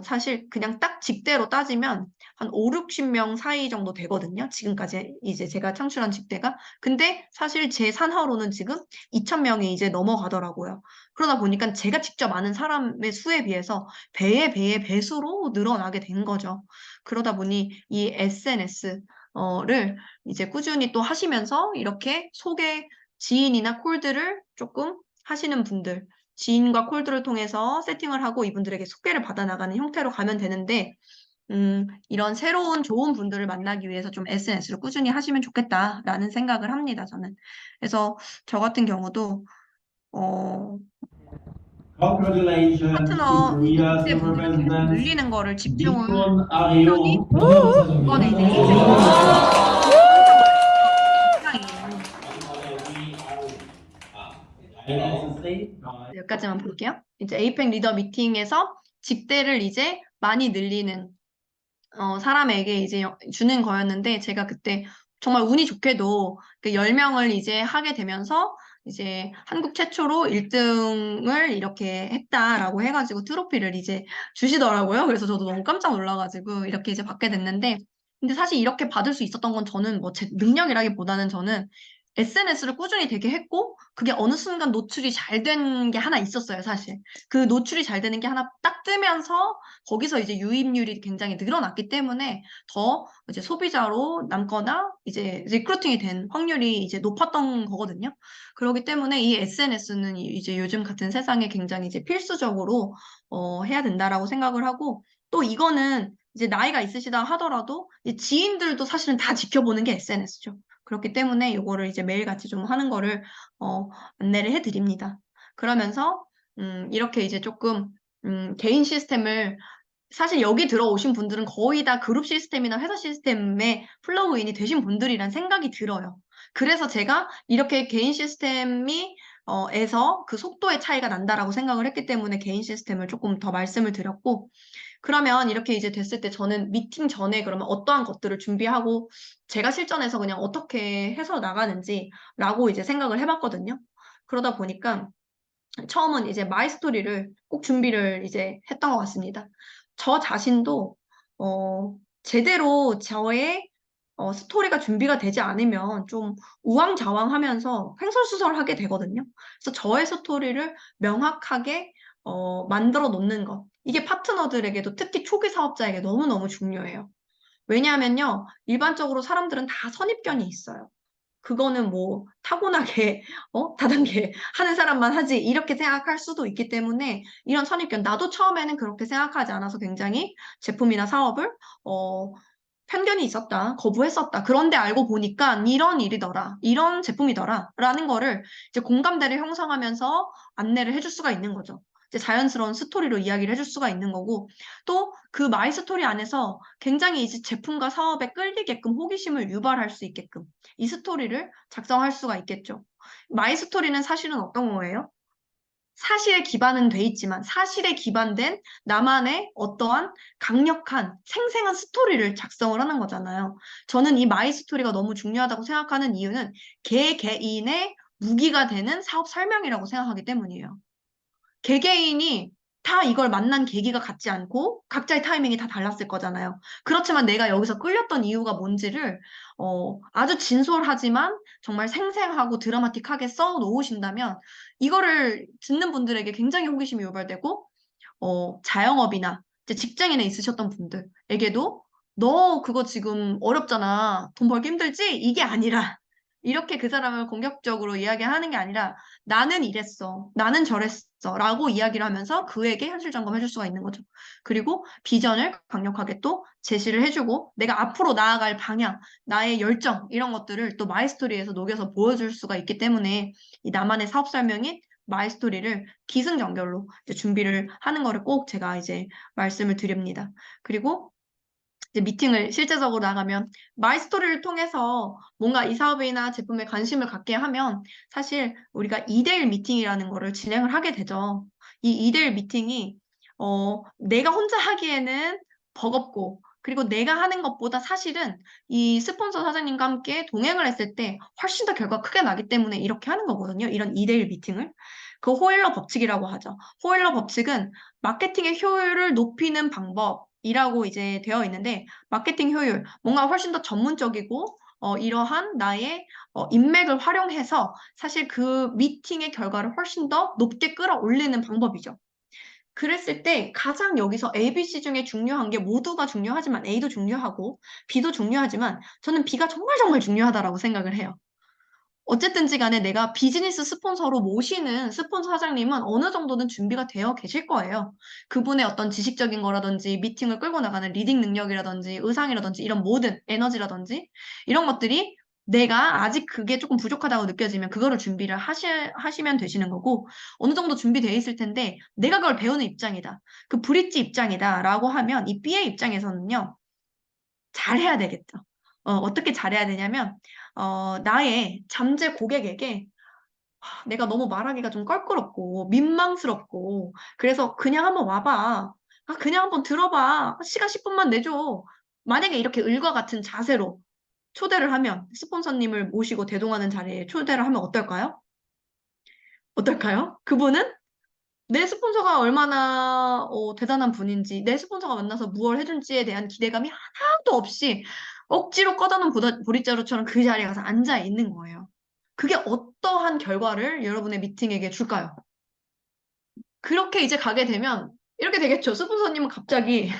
사실 그냥 딱 직대로 따지면 한 5, 60명 사이 정도 되거든요. 지금까지 이제 제가 창출한 직대가. 근데 사실 제 산하로는 지금 2,000명이 이제 넘어가더라고요. 그러다 보니까 제가 직접 아는 사람의 수에 비해서 배의 배의 배수로 늘어나게 된 거죠. 그러다 보니 이 SNS를 이제 꾸준히 또 하시면서 이렇게 지인이나 콜드를 조금 하시는 분들, 지인과 콜드를 통해서 세팅을 하고 이분들에게 소개를 받아나가는 형태로 가면 되는데, 이런 새로운 좋은 분들을 만나기 위해서 좀 SNS를 꾸준히 하시면 좋겠다라는 생각을 합니다, 저는. 그래서 저 같은 경우도, Congratulations to 파트너, 이제 Korea 그때 Silver 분들을 계속 Residence, 늘리는 거를 집중을 Nikon 꾸준히 Areon, 이현우 이번에 이제 사장님. 에이펙 여기까지만 볼게요. 이제 에이펙 리더 미팅에서 직대를 이제 많이 늘리는 사람에게 이제 주는 거였는데 제가 그때 정말 운이 좋게도 그 10명을 이제 하게 되면서 이제 한국 최초로 1등을 이렇게 했다라고 해가지고 트로피를 이제 주시더라고요. 그래서 저도 너무 깜짝 놀라가지고 이렇게 이제 받게 됐는데 근데 사실 이렇게 받을 수 있었던 건 저는 뭐 제 능력이라기보다는 저는 SNS를 꾸준히 되게 했고 그게 어느 순간 노출이 잘 된 게 하나 있었어요, 사실. 그 노출이 잘 되는 게 하나 딱 뜨면서 거기서 이제 유입률이 굉장히 늘어났기 때문에 더 이제 소비자로 남거나 이제 리크루팅이 된 확률이 이제 높았던 거거든요. 그렇기 때문에 이 SNS는 이제 요즘 같은 세상에 굉장히 이제 필수적으로 해야 된다라고 생각을 하고 또 이거는 이제 나이가 있으시다 하더라도 이 지인들도 사실은 다 지켜보는 게 SNS죠. 그렇기 때문에 이거를 이제 매일같이 좀 하는 거를 안내를 해드립니다. 그러면서 이렇게 이제 조금 개인 시스템을 사실 여기 들어오신 분들은 거의 다 그룹 시스템이나 회사 시스템에 플러그인이 되신 분들이란 생각이 들어요. 그래서 제가 이렇게 개인 시스템이 에서 그 속도의 차이가 난다라고 생각을 했기 때문에 개인 시스템을 조금 더 말씀을 드렸고, 그러면 이렇게 이제 됐을 때 저는 미팅 전에 그러면 어떠한 것들을 준비하고 제가 실전에서 그냥 어떻게 해서 나가는지라고 이제 생각을 해봤거든요. 그러다 보니까 처음은 이제 마이 스토리를 꼭 준비를 이제 했던 것 같습니다. 저 자신도 제대로 저의 스토리가 준비가 되지 않으면 좀 우왕좌왕하면서 횡설수설하게 되거든요. 그래서 저의 스토리를 명확하게 만들어 놓는 것. 이게 파트너들에게도 특히 초기 사업자에게 너무너무 중요해요. 왜냐하면요, 일반적으로 사람들은 다 선입견이 있어요. 그거는 뭐 타고나게 다단계 하는 사람만 하지 이렇게 생각할 수도 있기 때문에 이런 선입견 나도 처음에는 그렇게 생각하지 않아서 굉장히 제품이나 사업을 어, 편견이 있었다, 거부했었다. 그런데 알고 보니까 이런 일이더라, 이런 제품이더라 라는 거를 이제 공감대를 형성하면서 안내를 해줄 수가 있는 거죠. 이제 자연스러운 스토리로 이야기를 해줄 수가 있는 거고, 또 그 마이 스토리 안에서 굉장히 이제 제품과 사업에 끌리게끔 호기심을 유발할 수 있게끔 이 스토리를 작성할 수가 있겠죠. 마이 스토리는 사실은 어떤 거예요? 사실에 기반은 돼 있지만 사실에 기반된 나만의 어떠한 강력한 생생한 스토리를 작성을 하는 거잖아요. 저는 이 마이 스토리가 너무 중요하다고 생각하는 이유는 개개인의 무기가 되는 사업 설명이라고 생각하기 때문이에요. 개개인이 다 이걸 만난 계기가 같지 않고 각자의 타이밍이 다 달랐을 거잖아요. 그렇지만 내가 여기서 끌렸던 이유가 뭔지를 아주 진솔하지만 정말 생생하고 드라마틱하게 써 놓으신다면 이거를 듣는 분들에게 굉장히 호기심이 유발되고 자영업이나 이제 직장인에 있으셨던 분들에게도 너 그거 지금 어렵잖아. 돈 벌기 힘들지? 이게 아니라 이렇게 그 사람을 공격적으로 이야기하는 게 아니라 나는 이랬어. 나는 저랬어. 라고 이야기를 하면서 그에게 현실 점검해 줄 수가 있는 거죠. 그리고 비전을 강력하게 또 제시를 해주고 내가 앞으로 나아갈 방향, 나의 열정 이런 것들을 또 마이스토리에서 녹여서 보여줄 수가 있기 때문에 이 나만의 사업 설명인 마이스토리를 기승전결로 이제 준비를 하는 거를 꼭 제가 이제 말씀을 드립니다. 그리고 이제 미팅을 실제적으로 나가면 마이스토리를 통해서 뭔가 이 사업이나 제품에 관심을 갖게 하면 사실 우리가 2대1 미팅이라는 거를 진행을 하게 되죠. 이 2대1 미팅이 내가 혼자 하기에는 버겁고 그리고 내가 하는 것보다 사실은 이 스폰서 사장님과 함께 동행을 했을 때 훨씬 더 결과가 크게 나기 때문에 이렇게 하는 거거든요. 이런 2대1 미팅을. 그 호일러 법칙이라고 하죠. 호일러 법칙은 마케팅의 효율을 높이는 방법이라고 이제 되어 있는데 마케팅 효율, 뭔가 훨씬 더 전문적이고 이러한 나의 인맥을 활용해서 사실 그 미팅의 결과를 훨씬 더 높게 끌어올리는 방법이죠. 그랬을 때 가장 여기서 A, B, C 중에 중요한 게 모두가 중요하지만 A도 중요하고 B도 중요하지만 저는 B가 정말 정말 중요하다라고 생각을 해요. 어쨌든지 간에 내가 비즈니스 스폰서로 모시는 스폰서 사장님은 어느 정도는 준비가 되어 계실 거예요. 그분의 어떤 지식적인 거라든지 미팅을 끌고 나가는 리딩 능력이라든지 의상이라든지 이런 모든 에너지라든지 이런 것들이 내가 아직 그게 조금 부족하다고 느껴지면 그거를 준비를 하시면 되시는 거고 어느 정도 준비되어 있을 텐데 내가 그걸 배우는 입장이다. 그 브릿지 입장이다라고 하면 이 B의 입장에서는요. 잘해야 되겠죠. 어떻게 잘해야 되냐면 나의 잠재 고객에게 내가 너무 말하기가 좀 껄끄럽고 민망스럽고 그래서 그냥 한번 와봐. 그냥 한번 들어봐. 시간 10분만 내줘. 만약에 이렇게 을과 같은 자세로 초대를 하면 스폰서님을 모시고 대동하는 자리에 초대를 하면 어떨까요? 어떨까요? 그분은 내 스폰서가 얼마나 대단한 분인지, 내 스폰서가 만나서 무엇을 해준지에 대한 기대감이 하나도 없이 억지로 꺼다놓은 보릿자루처럼 그 자리에 가서 앉아 있는 거예요. 그게 어떠한 결과를 여러분의 미팅에게 줄까요? 그렇게 이제 가게 되면 이렇게 되겠죠. 스폰서님은 갑자기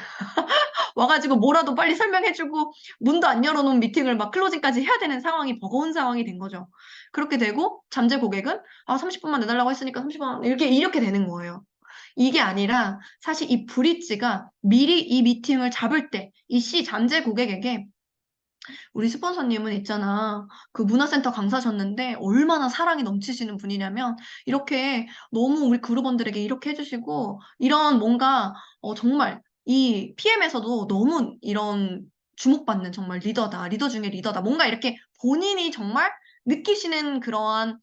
와가지고 뭐라도 빨리 설명해주고 문도 안 열어놓은 미팅을 막 클로징까지 해야 되는 상황이 버거운 상황이 된 거죠. 그렇게 되고 잠재 고객은 30분만 내달라고 했으니까 30분 이렇게 되는 거예요. 이게 아니라 사실 이 브릿지가 미리 이 미팅을 잡을 때 이 C 잠재 고객에게 우리 스폰서님은 있잖아. 그 문화센터 강사셨는데 얼마나 사랑이 넘치시는 분이냐면 이렇게 너무 우리 그룹원들에게 이렇게 해주시고 이런 뭔가 정말 이 PM에서도 너무 이런 주목받는 정말 리더다, 리더 중에 리더다, 뭔가 이렇게 본인이 정말 느끼시는 그러한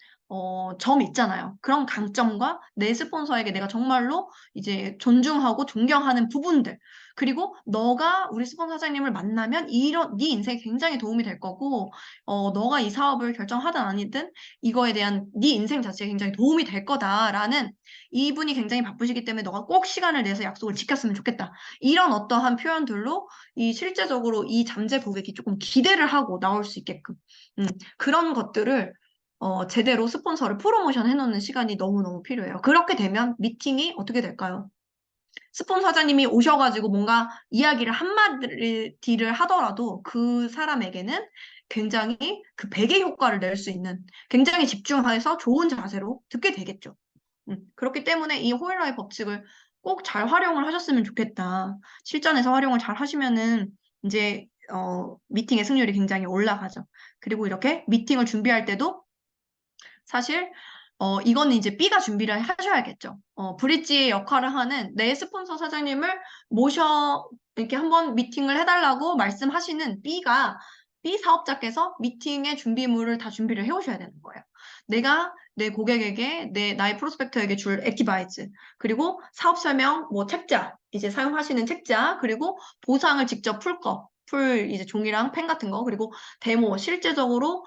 점 있잖아요. 그런 강점과 내 스폰서에게 내가 정말로 이제 존중하고 존경하는 부분들. 그리고 너가 우리 스폰서 사장님을 만나면 네 인생에 굉장히 도움이 될 거고, 너가 이 사업을 결정하든 아니든 이거에 대한 네 인생 자체에 굉장히 도움이 될 거다라는 이분이 굉장히 바쁘시기 때문에 너가 꼭 시간을 내서 약속을 지켰으면 좋겠다. 이런 어떠한 표현들로 이 실제적으로 이 잠재 고객이 조금 기대를 하고 나올 수 있게끔 그런 것들을 제대로 스폰서를 프로모션 해놓는 시간이 너무너무 필요해요. 그렇게 되면 미팅이 어떻게 될까요? 스폰서 사장님이 오셔가지고 뭔가 이야기를 한마디를 하더라도 그 사람에게는 굉장히 그 베개 효과를 낼 수 있는 굉장히 집중해서 좋은 자세로 듣게 되겠죠. 그렇기 때문에 이 호일러의 법칙을 꼭 잘 활용을 하셨으면 좋겠다. 실전에서 활용을 잘 하시면은 이제 미팅의 승률이 굉장히 올라가죠. 그리고 이렇게 미팅을 준비할 때도 사실 이거는 이제 B가 준비를 하셔야겠죠. 브릿지의 역할을 하는 내 스폰서 사장님을 이렇게 한번 미팅을 해달라고 말씀하시는 B 사업자께서 미팅의 준비물을 다 준비를 해오셔야 되는 거예요. 내가 내 고객에게, 나의 프로스펙터에게 줄 액티바이즈, 그리고 사업 설명, 뭐 책자, 이제 사용하시는 책자, 그리고 보상을 직접 이제 종이랑 펜 같은 거, 그리고 데모, 실제적으로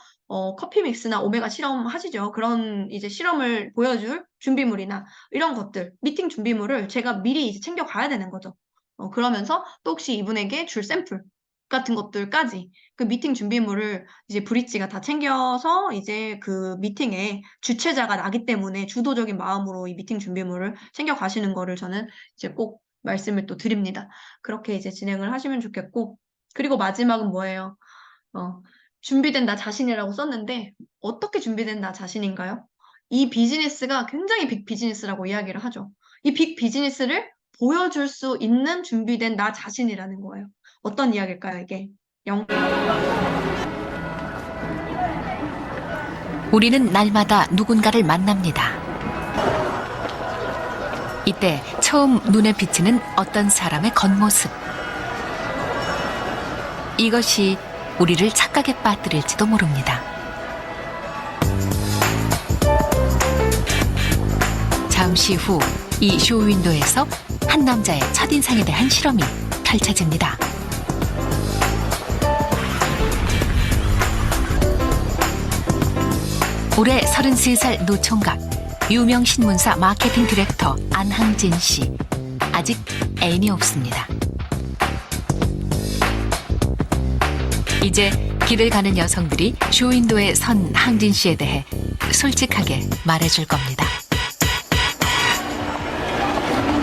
커피 믹스나 오메가 실험 하시죠. 그런 이제 실험을 보여줄 준비물이나 이런 것들, 미팅 준비물을 제가 미리 이제 챙겨 가야 되는 거죠. 그러면서 또 혹시 이분에게 줄 샘플 같은 것들까지 그 미팅 준비물을 이제 브릿지가 다 챙겨서 이제 그 미팅에 주최자가 나기 때문에 주도적인 마음으로 이 미팅 준비물을 챙겨 가시는 거를 저는 이제 꼭 말씀을 또 드립니다. 그렇게 이제 진행을 하시면 좋겠고, 그리고 마지막은 뭐예요? 준비된 나 자신이라고 썼는데 어떻게 준비된 나 자신인가요? 이 비즈니스가 굉장히 빅 비즈니스라고 이야기를 하죠. 이 빅 비즈니스를 보여줄 수 있는 준비된 나 자신이라는 거예요. 어떤 이야기일까요, 이게? 우리는 날마다 누군가를 만납니다. 이때 처음 눈에 비치는 어떤 사람의 겉모습. 이것이 우리를 착각에 빠뜨릴지도 모릅니다. 잠시 후 이 쇼윈도에서 한 남자의 첫인상에 대한 실험이 펼쳐집니다. 올해 33살 노총각, 유명 신문사 마케팅 디렉터 안항진 씨. 아직 애인이 없습니다. 이제 길을 가는 여성들이 쇼윈도에 선 항진 씨에 대해 솔직하게 말해줄 겁니다.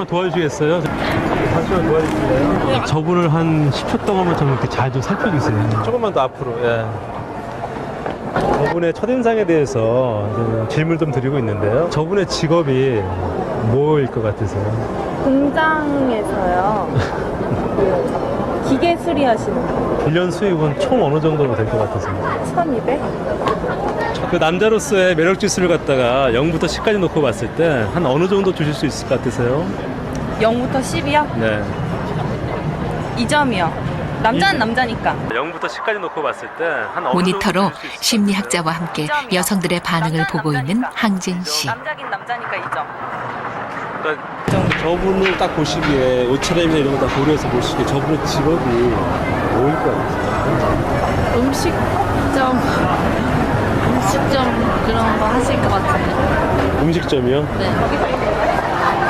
도와주시겠어요? 잠시만 도와주실래요? 저분을 한 10초 동안만 좀 이렇게 잘 좀 살펴주세요. 조금만 더 앞으로. 예. 저분의 첫인상에 대해서 이제 질문 좀 드리고 있는데요. 저분의 직업이 뭐일 것 같으세요? 공장에서요. 그 기계 수리하시는 분. 1년 수익은 총 어느 정도로 될 것 같으세요? 1200? 그 남자로서의 매력 지수를 갖다가 0부터 10까지 놓고 봤을 때 한 어느 정도 주실 수 있을 것 같으세요? 0부터 10이요? 네. 2점이요. 남자는 남자니까. 0부터 10까지 놓고 봤을 때 한 어느 모니터로 정도 주실 수 있을 것 심리학자와 함께 여성들의 반응을 보고 있는 항진 씨. 남자긴 남자니까 2점. 그러니까 저분을 딱 보시기에 옷차림이나 이런 거 다 고려해서 보시기에 저분의 직업이 뭐일 것 같아요? 음식점 그런 거 하실 것 같은데. 음식점이요? 네.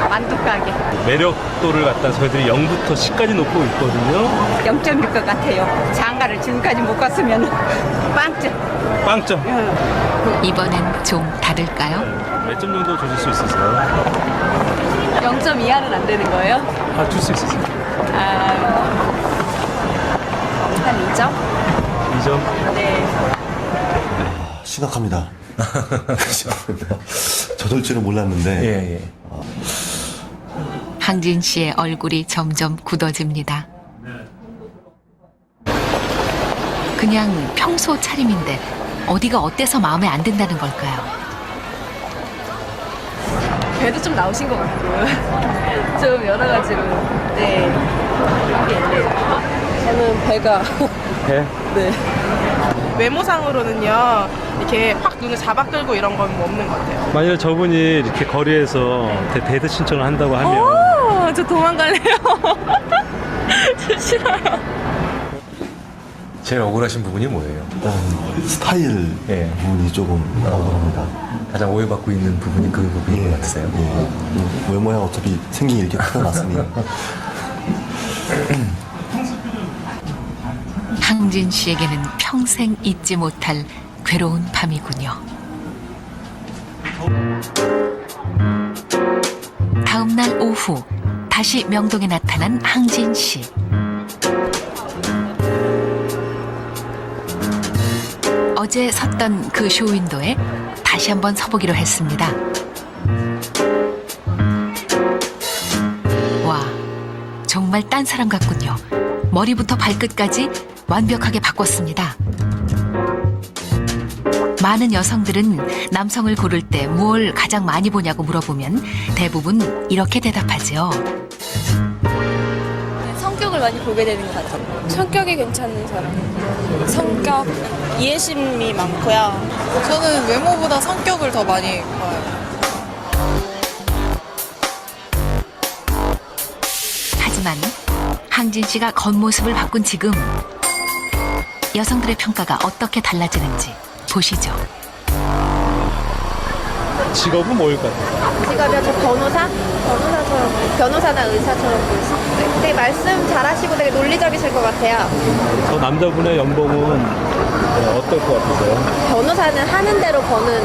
만두 가게. 매력도를 갖다 저희들이 0부터 10까지 놓고 있거든요. 0점일 것 같아요. 장가를 지금까지 못 갔으면 빵점. 빵점. 이번엔 좀 다를까요? 몇 점 정도 주실 수 있으세요? 0점 이하는 안 되는 거예요? 아, 줄 수 있으세요. 한 2점? 2점. 네. 심각합니다. 저럴 줄은 몰랐는데. 예, 예. 항진 씨의 얼굴이 점점 굳어집니다. 그냥 평소 차림인데 어디가 어때서 마음에 안 든다는 걸까요? 배도 좀 나오신 것 같고 좀 여러 가지로 네 저는 배가 배? 네. 외모상으로는요 이렇게 확 눈을 잡아 끌고 이런 건 없는 것 같아요. 만약에 저분이 이렇게 거리에서 데이트 신청을 한다고 하면 저 도망갈래요. 저 싫어요. 제일 억울하신 부분이 뭐예요? 일단 스타일 예. 부분이 조금 억울합니다. 가장 오해받고 있는 부분이 그 부분인 것 같으세요? 외모야 어차피 생긴 게 이렇게 태어났으니. 항진 씨에게는 평생 잊지 못할 괴로운 밤이군요. 다음 날 오후 다시 명동에 나타난 항진 씨. 어제 섰던 그 쇼윈도에 다시 한번 서보기로 했습니다. 와, 정말 딴 사람 같군요. 머리부터 발끝까지 완벽하게 바꿨습니다. 많은 여성들은 남성을 고를 때 뭘 가장 많이 보냐고 물어보면 대부분 이렇게 대답하지요. 성격을 많이 보게 되는 것 같아요. 성격이 괜찮은 사람. 성격, 이해심이 많고요. 저는 외모보다 성격을 더 많이 봐요. 하지만 항진 씨가 겉모습을 바꾼 지금 여성들의 평가가 어떻게 달라지는지 보시죠. 직업은 뭐일 것 같아요? 직업이요? 저 변호사나 의사처럼 보이시고 되게 말씀 잘하시고 되게 논리적이실 것 같아요. 저 남자분의 연봉은 어떨 것 같으세요? 변호사는 하는 대로 버는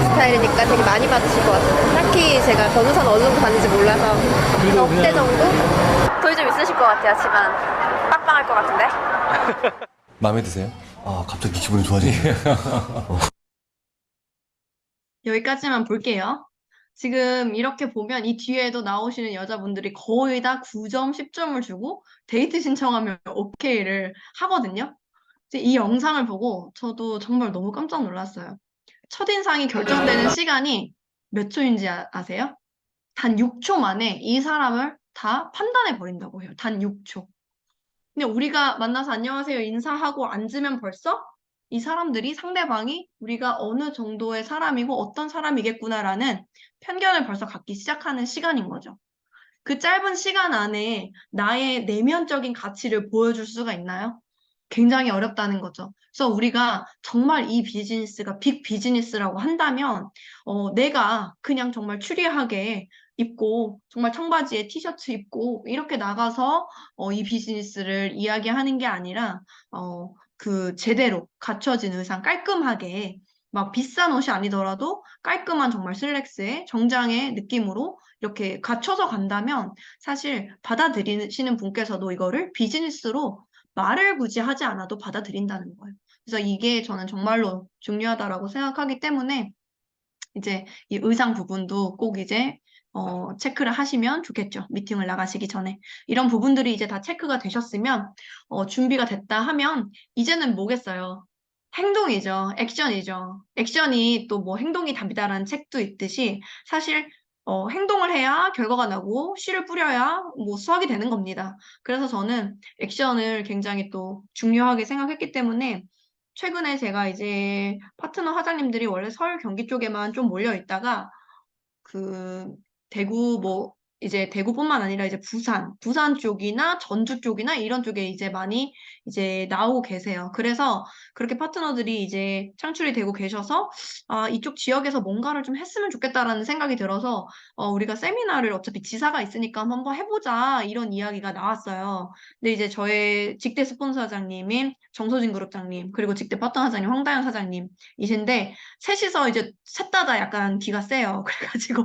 스타일이니까 되게 많이 받으실 것 같아요. 딱히 제가 변호사는 어느 정도 받는지 몰라서 그래도 억대 그냥- 정도? 돈이 좀 있으실 것 같아요. 하지만 빵빵할 것 같은데? 마음에 드세요? 아 갑자기 기분이 좋아지네요. 여기까지만 볼게요. 지금 이렇게 보면 이 뒤에도 나오시는 여자분들이 거의 다 9점, 10점을 주고 데이트 신청하면 오케이를 하거든요. 이제 이 영상을 보고 저도 정말 너무 깜짝 놀랐어요. 첫인상이 결정되는 시간이 몇 초인지 아세요? 단 6초 만에 이 사람을 다 판단해 버린다고 해요. 단 6초. 근데 우리가 만나서 안녕하세요 인사하고 앉으면 벌써 이 사람들이 상대방이 우리가 어느 정도의 사람이고 어떤 사람이겠구나라는 편견을 벌써 갖기 시작하는 시간인 거죠. 그 짧은 시간 안에 나의 내면적인 가치를 보여줄 수가 있나요? 굉장히 어렵다는 거죠. 그래서 우리가 정말 이 비즈니스가 빅 비즈니스라고 한다면 내가 그냥 정말 추리하게 입고 정말 청바지에 티셔츠 입고 이렇게 나가서 이 비즈니스를 이야기하는 게 아니라 그 제대로 갖춰진 의상 깔끔하게 막 비싼 옷이 아니더라도 깔끔한 정말 슬랙스에 정장의 느낌으로 이렇게 갖춰서 간다면 사실 받아들이시는 분께서도 이거를 비즈니스로 말을 굳이 하지 않아도 받아들인다는 거예요. 그래서 이게 저는 정말로 중요하다라고 생각하기 때문에 이제 이 의상 부분도 꼭 이제 체크를 하시면 좋겠죠. 미팅을 나가시기 전에. 이런 부분들이 이제 다 체크가 되셨으면 준비가 됐다 하면 이제는 뭐겠어요? 행동이죠. 액션이죠. 액션이 또 뭐 행동이 답이다라는 책도 있듯이 사실 행동을 해야 결과가 나고 씨를 뿌려야 뭐 수확이 되는 겁니다. 그래서 저는 액션을 굉장히 또 중요하게 생각했기 때문에 최근에 제가 이제 파트너 사장님들이 원래 서울 경기 쪽에만 좀 몰려 있다가 그 대구 뭐 이제 대구뿐만 아니라 이제 부산 쪽이나 전주 쪽이나 이런 쪽에 이제 많이 이제 나오고 계세요. 그래서 그렇게 파트너들이 이제 창출이 되고 계셔서 아, 이쪽 지역에서 뭔가를 좀 했으면 좋겠다라는 생각이 들어서 우리가 세미나를 어차피 지사가 있으니까 한번 해보자 이런 이야기가 나왔어요. 근데 이제 저의 직대 스폰서 사장님인 정소진 그룹장님 그리고 직대 파트너 사장님 황다현 사장님이신데 셋이서 이제 셋 다 약간 기가 세요. 그래가지고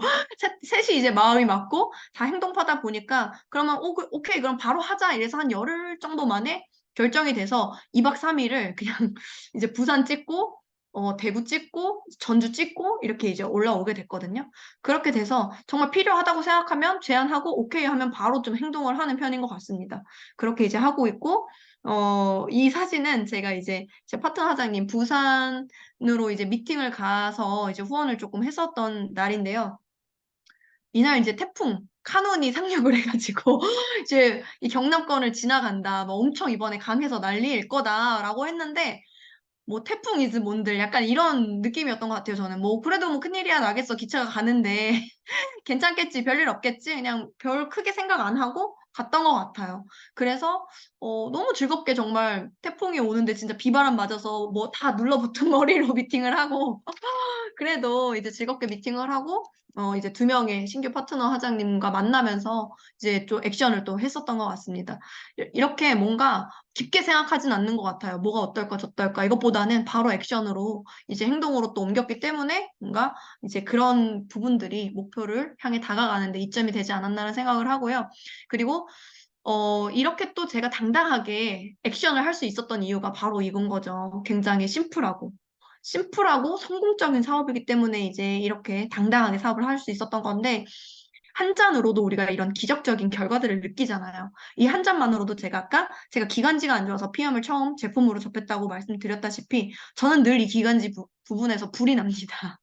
셋이 이제 마음이 맞고 다 행동하다 보니까 그러면 오케이 그럼 바로 하자 이래서 한 열흘 정도 만에 결정이 돼서 2박 3일을 그냥 이제 부산 찍고 대구 찍고 전주 찍고 이렇게 이제 올라오게 됐거든요. 그렇게 돼서 정말 필요하다고 생각하면 제안하고 오케이 하면 바로 좀 행동을 하는 편인 것 같습니다. 그렇게 이제 하고 있고 이 사진은 제가 이제 제 파트너 사장님 부산으로 이제 미팅을 가서 이제 후원을 조금 했었던 날인데요. 이날 이제 태풍 카눈이 상륙을 해가지고 이제 이 경남권을 지나간다. 뭐 엄청 이번에 강해서 난리일 거다라고 했는데 뭐 태풍이즈 뭔들 약간 이런 느낌이었던 것 같아요. 저는 뭐 그래도 뭐 큰일이야 나겠어 기차가 가는데 괜찮겠지 별일 없겠지 그냥 별 크게 생각 안 하고 갔던 것 같아요. 그래서 너무 즐겁게 정말 태풍이 오는데 진짜 비바람 맞아서 뭐 다 눌러붙은 머리로 미팅을 하고 그래도 이제 즐겁게 미팅을 하고 이제 2명의 신규 파트너 사장님과 만나면서 이제 좀 액션을 또 했었던 것 같습니다. 이렇게 뭔가 깊게 생각하진 않는 것 같아요. 뭐가 어떨까 저떨까 이것보다는 바로 액션으로 이제 행동으로 또 옮겼기 때문에 뭔가 이제 그런 부분들이 목표를 향해 다가가는데 이점이 되지 않았나라는 생각을 하고요. 그리고 이렇게 또 제가 당당하게 액션을 할 수 있었던 이유가 바로 이건 거죠. 굉장히 심플하고 성공적인 사업이기 때문에 이제 이렇게 당당하게 사업을 할 수 있었던 건데, 한 잔으로도 우리가 이런 기적적인 결과들을 느끼잖아요. 이 한 잔만으로도 제가 기관지가 안 좋아서 피엠을 처음 제품으로 접했다고 말씀드렸다시피, 저는 늘 이 기관지 부분에서 불이 납니다.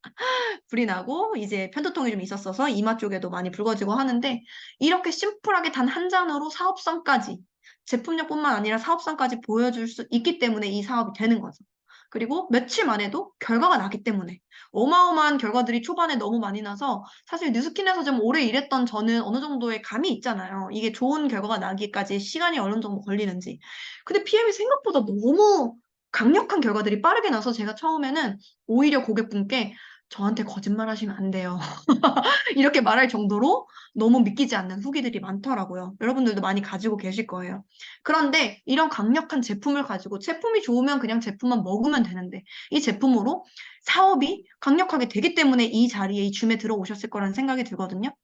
불이 나고, 이제 편두통이 좀 있었어서 이마 쪽에도 많이 붉어지고 하는데, 이렇게 심플하게 단 한 잔으로 사업성까지, 제품력뿐만 아니라 사업성까지 보여줄 수 있기 때문에 이 사업이 되는 거죠. 그리고 며칠 만에도 결과가 나기 때문에 어마어마한 결과들이 초반에 너무 많이 나서 사실 뉴스킨에서 좀 오래 일했던 저는 어느 정도의 감이 있잖아요. 이게 좋은 결과가 나기까지 시간이 어느 정도 걸리는지. 근데 PM이 생각보다 너무 강력한 결과들이 빠르게 나서 제가 처음에는 오히려 고객분께 저한테 거짓말 하시면 안 돼요. 이렇게 말할 정도로 너무 믿기지 않는 후기들이 많더라고요. 여러분들도 많이 가지고 계실 거예요. 그런데 이런 강력한 제품을 가지고 제품이 좋으면 그냥 제품만 먹으면 되는데 이 제품으로 사업이 강력하게 되기 때문에 이 자리에 이 줌에 들어오셨을 거라는 생각이 들거든요.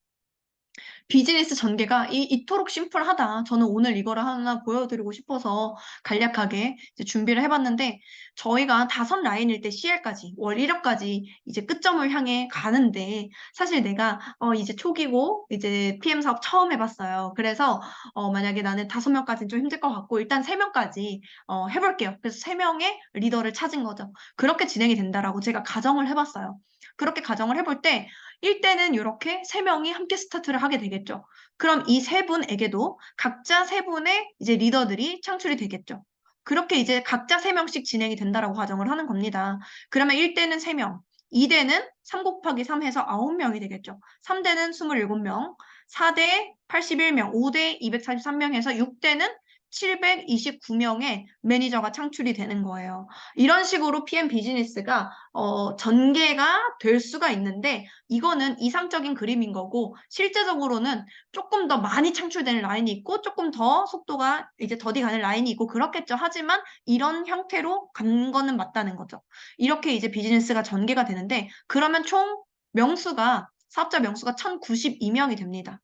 비즈니스 전개가 이토록 심플하다. 저는 오늘 이거를 하나 보여드리고 싶어서 간략하게 이제 준비를 해봤는데 저희가 5라인일 때 CL까지 월 1억까지 이제 끝점을 향해 가는데 사실 내가 이제 초기고 이제 PM 사업 처음 해봤어요. 그래서 만약에 나는 5명까지는 좀 힘들 것 같고 일단 3명까지 해볼게요. 그래서 3명의 리더를 찾은 거죠. 그렇게 진행이 된다라고 제가 가정을 해봤어요. 그렇게 가정을 해볼 때 1대는 이렇게 3명이 함께 스타트를 하게 되겠죠. 그럼 이 3분에게도 각자 3분의 이제 리더들이 창출이 되겠죠. 그렇게 이제 각자 3명씩 진행이 된다라고 가정을 하는 겁니다. 그러면 1대는 3명, 2대는 3 곱하기 3 해서 9명이 되겠죠. 3대는 27명, 4대 81명, 5대 243명 해서 6대는 729명의 매니저가 창출이 되는 거예요. 이런 식으로 PM 비즈니스가 전개가 될 수가 있는데 이거는 이상적인 그림인 거고 실제적으로는 조금 더 많이 창출되는 라인이 있고 조금 더 속도가 이제 더디 가는 라인이 있고 그렇겠죠. 하지만 이런 형태로 간 거는 맞다는 거죠. 이렇게 이제 비즈니스가 전개가 되는데 그러면 총 사업자 명수가 1092명이 됩니다.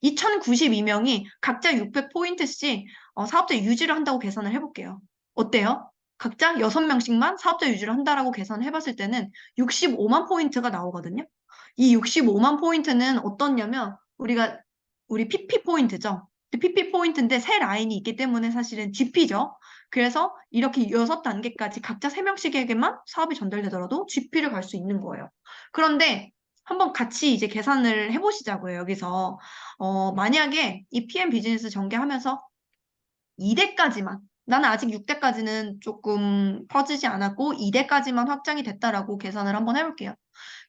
이 1092명이 각자 600포인트씩 사업자 유지를 한다고 계산을 해볼게요. 어때요? 각자 6명씩만 사업자 유지를 한다라고 계산을 해봤을 때는 65만 포인트가 나오거든요. 이 65만 포인트는 어떻냐면 우리 PP 포인트죠. PP 포인트인데 세 라인이 있기 때문에 사실은 GP죠. 그래서 이렇게 6단계까지 각자 3명씩에게만 사업이 전달되더라도 GP를 갈 수 있는 거예요. 그런데 한번 같이 이제 계산을 해보시자고요, 여기서. 만약에 이 PM 비즈니스 전개하면서 2대까지만, 나는 아직 6대까지는 조금 퍼지지 않았고 2대까지만 확장이 됐다라고 계산을 한번 해볼게요.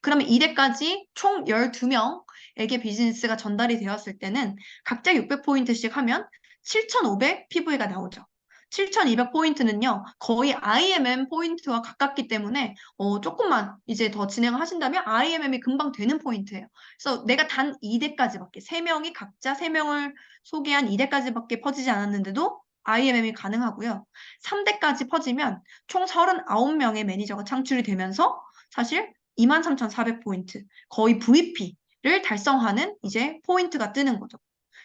그러면 2대까지 총 12명에게 비즈니스가 전달이 되었을 때는 각자 600포인트씩 하면 7,500 PV가 나오죠. 7,200포인트는요, 거의 IMM 포인트와 가깝기 때문에, 조금만 이제 더 진행을 하신다면 IMM이 금방 되는 포인트예요. 그래서 내가 단 2대까지밖에, 3명이 각자 3명을 소개한 2대까지밖에 퍼지지 않았는데도 IMM이 가능하고요. 3대까지 퍼지면 총 39명의 매니저가 창출이 되면서 사실 23,400포인트, 거의 VP를 달성하는 이제 포인트가 뜨는 거죠.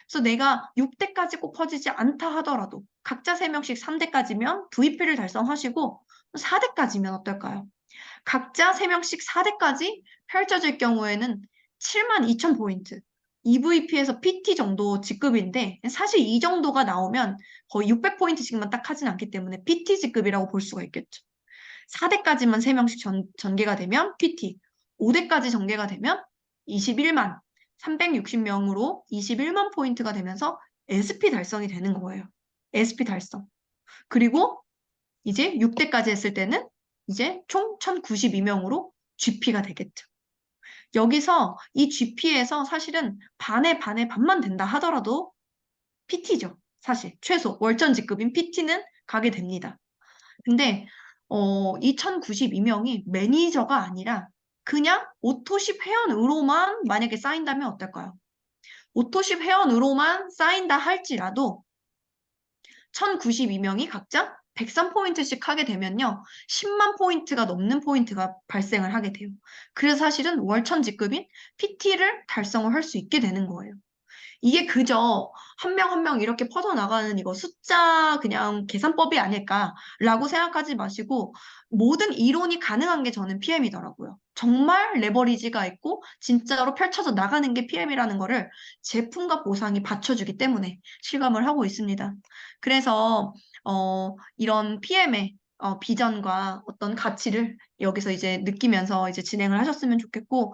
그래서 내가 6대까지 꼭 퍼지지 않다 하더라도 각자 3명씩 3대까지면 VP를 달성하시고 4대까지면 어떨까요? 각자 3명씩 4대까지 펼쳐질 경우에는 72,000포인트, EVP에서 PT 정도 직급인데 사실 이 정도가 나오면 거의 600포인트씩만 딱 하진 않기 때문에 PT 직급이라고 볼 수가 있겠죠. 4대까지만 3명씩 전개가 되면 PT, 5대까지 전개가 되면 21만, 360명으로 21만 포인트가 되면서 SP 달성이 되는 거예요. SP 달성. 그리고 이제 6대까지 했을 때는 이제 총 1092명으로 GP가 되겠죠. 여기서 이 GP에서 사실은 반만 된다 하더라도 PT죠. 사실 최소 월전 직급인 PT는 가게 됩니다. 근데 이 1092명이 매니저가 아니라 그냥 오토십 회원으로만 만약에 쌓인다면 어떨까요? 오토십 회원으로만 쌓인다 할지라도 1092명이 각자 103포인트씩 하게 되면요. 10만 포인트가 넘는 포인트가 발생을 하게 돼요. 그래서 사실은 월천 직급인 PT를 달성을 할 수 있게 되는 거예요. 이게 그저 한 명 한 명 이렇게 퍼져나가는 이거 숫자 그냥 계산법이 아닐까라고 생각하지 마시고 모든 이론이 가능한 게 저는 PM이더라고요. 정말 레버리지가 있고 진짜로 펼쳐져 나가는 게 PM이라는 거를 제품과 보상이 받쳐주기 때문에 실감을 하고 있습니다. 그래서 이런 PM의 비전과 어떤 가치를 여기서 이제 느끼면서 이제 진행을 하셨으면 좋겠고,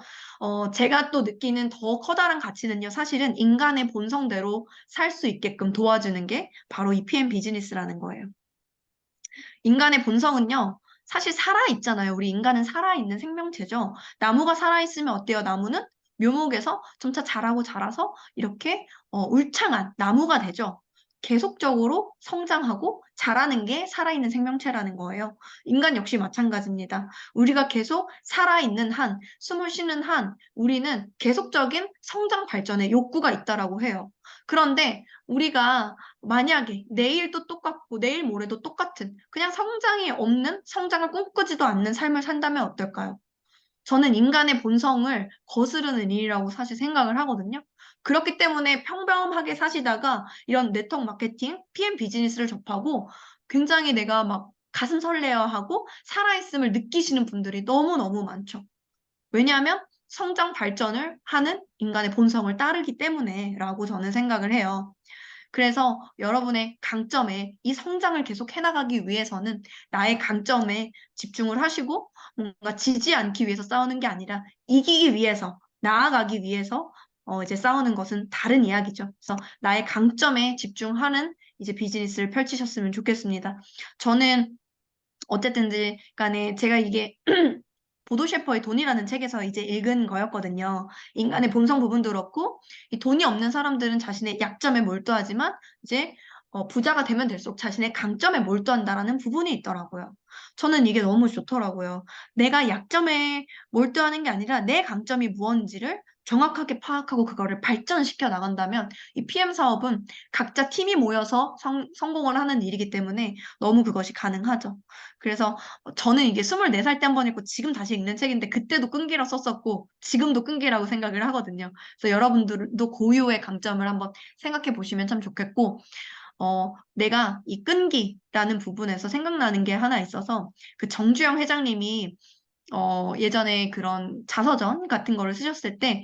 제가 또 느끼는 더 커다란 가치는요, 사실은 인간의 본성대로 살 수 있게끔 도와주는 게 바로 이 PM 비즈니스라는 거예요. 인간의 본성은요, 사실 살아있잖아요. 우리 인간은 살아있는 생명체죠. 나무가 살아있으면 어때요? 나무는 묘목에서 점차 자라고 자라서 이렇게 울창한 나무가 되죠. 계속적으로 성장하고 자라는 게 살아있는 생명체라는 거예요. 인간 역시 마찬가지입니다. 우리가 계속 살아있는 한, 숨을 쉬는 한, 우리는 계속적인 성장 발전의 욕구가 있다라고 해요. 그런데 우리가 만약에 내일도 똑같고 내일 모레도 똑같은 그냥 성장이 없는 성장을 꿈꾸지도 않는 삶을 산다면 어떨까요? 저는 인간의 본성을 거스르는 일이라고 사실 생각을 하거든요. 그렇기 때문에 평범하게 사시다가 이런 네트워크 마케팅, PM 비즈니스를 접하고 굉장히 내가 막 가슴 설레어하고 살아있음을 느끼시는 분들이 너무너무 많죠. 왜냐하면 성장 발전을 하는 인간의 본성을 따르기 때문에라고 저는 생각을 해요. 그래서 여러분의 강점에 이 성장을 계속 해나가기 위해서는 나의 강점에 집중을 하시고 뭔가 지지 않기 위해서 싸우는 게 아니라 이기기 위해서, 나아가기 위해서 이제 싸우는 것은 다른 이야기죠. 그래서 나의 강점에 집중하는 이제 비즈니스를 펼치셨으면 좋겠습니다. 저는 어쨌든지 간에 제가 이게 보도 셰퍼의 돈이라는 책에서 이제 읽은 거였거든요. 인간의 본성 부분도 그렇고, 이 돈이 없는 사람들은 자신의 약점에 몰두하지만, 이제 부자가 되면 될수록 자신의 강점에 몰두한다라는 부분이 있더라고요. 저는 이게 너무 좋더라고요. 내가 약점에 몰두하는 게 아니라 내 강점이 무언지를 정확하게 파악하고 그거를 발전시켜 나간다면 이 PM 사업은 각자 팀이 모여서 성공을 하는 일이기 때문에 너무 그것이 가능하죠. 그래서 저는 이게 24살 때 한 번 읽고 지금 다시 읽는 책인데 그때도 끈기라 썼었고 지금도 끈기라고 생각을 하거든요. 그래서 여러분들도 고유의 강점을 한번 생각해 보시면 참 좋겠고 내가 이 끈기라는 부분에서 생각나는 게 하나 있어서 그 정주영 회장님이 예전에 그런 자서전 같은 거를 쓰셨을 때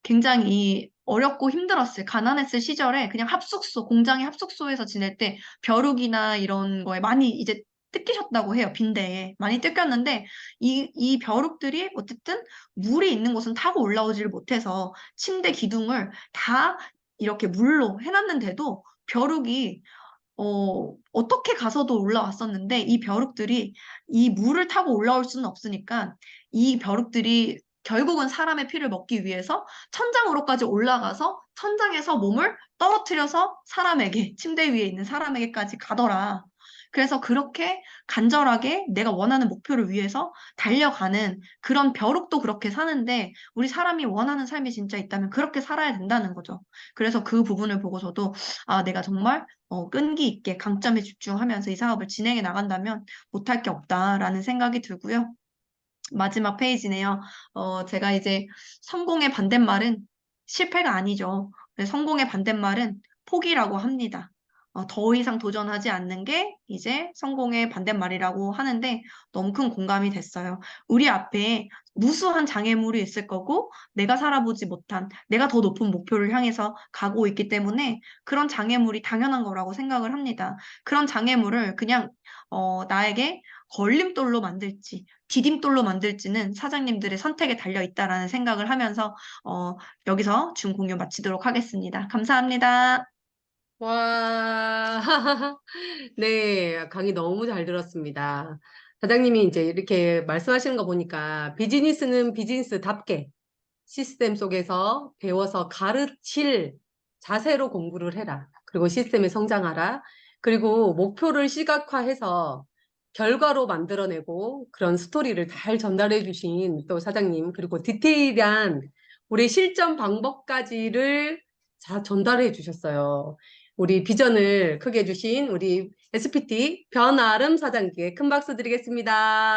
굉장히 어렵고 힘들었을, 가난했을 시절에 그냥 합숙소, 공장의 합숙소에서 지낼 때 벼룩이나 이런 거에 많이 이제 뜯기셨다고 해요. 빈대에. 많이 뜯겼는데 이 벼룩들이 어쨌든 물이 있는 곳은 타고 올라오지를 못해서 침대 기둥을 다 이렇게 물로 해놨는데도 벼룩이 어떻게 가서도 올라왔었는데 이 벼룩들이 이 물을 타고 올라올 수는 없으니까 이 벼룩들이 결국은 사람의 피를 먹기 위해서 천장으로까지 올라가서 천장에서 몸을 떨어뜨려서 사람에게, 침대 위에 있는 사람에게까지 가더라. 그래서 그렇게 간절하게 내가 원하는 목표를 위해서 달려가는 그런 벼룩도 그렇게 사는데 우리 사람이 원하는 삶이 진짜 있다면 그렇게 살아야 된다는 거죠. 그래서 그 부분을 보고 저도 내가 정말 끈기 있게 강점에 집중하면서 이 사업을 진행해 나간다면 못할 게 없다라는 생각이 들고요. 마지막 페이지네요. 제가 이제 성공의 반대말은 실패가 아니죠. 성공의 반대말은 포기라고 합니다. 더 이상 도전하지 않는 게 이제 성공의 반대말이라고 하는데 너무 큰 공감이 됐어요. 우리 앞에 무수한 장애물이 있을 거고 내가 살아보지 못한 내가 더 높은 목표를 향해서 가고 있기 때문에 그런 장애물이 당연한 거라고 생각을 합니다. 그런 장애물을 그냥 나에게 걸림돌로 만들지 디딤돌로 만들지는 사장님들의 선택에 달려 있다라는 생각을 하면서 여기서 준 공유 마치도록 하겠습니다. 감사합니다. 와, 네, 강의 너무 잘 들었습니다. 사장님이 이제 이렇게 말씀하시는 거 보니까 비즈니스는 비즈니스답게 시스템 속에서 배워서 가르칠 자세로 공부를 해라. 그리고 시스템에 성장하라. 그리고 목표를 시각화해서 결과로 만들어내고 그런 스토리를 잘 전달해 주신 또 사장님, 그리고 디테일한 우리 실전 방법까지를 잘 전달해 주셨어요. 우리 비전을 크게 해주신 우리 SPT 변아름 사장님께 큰 박수 드리겠습니다.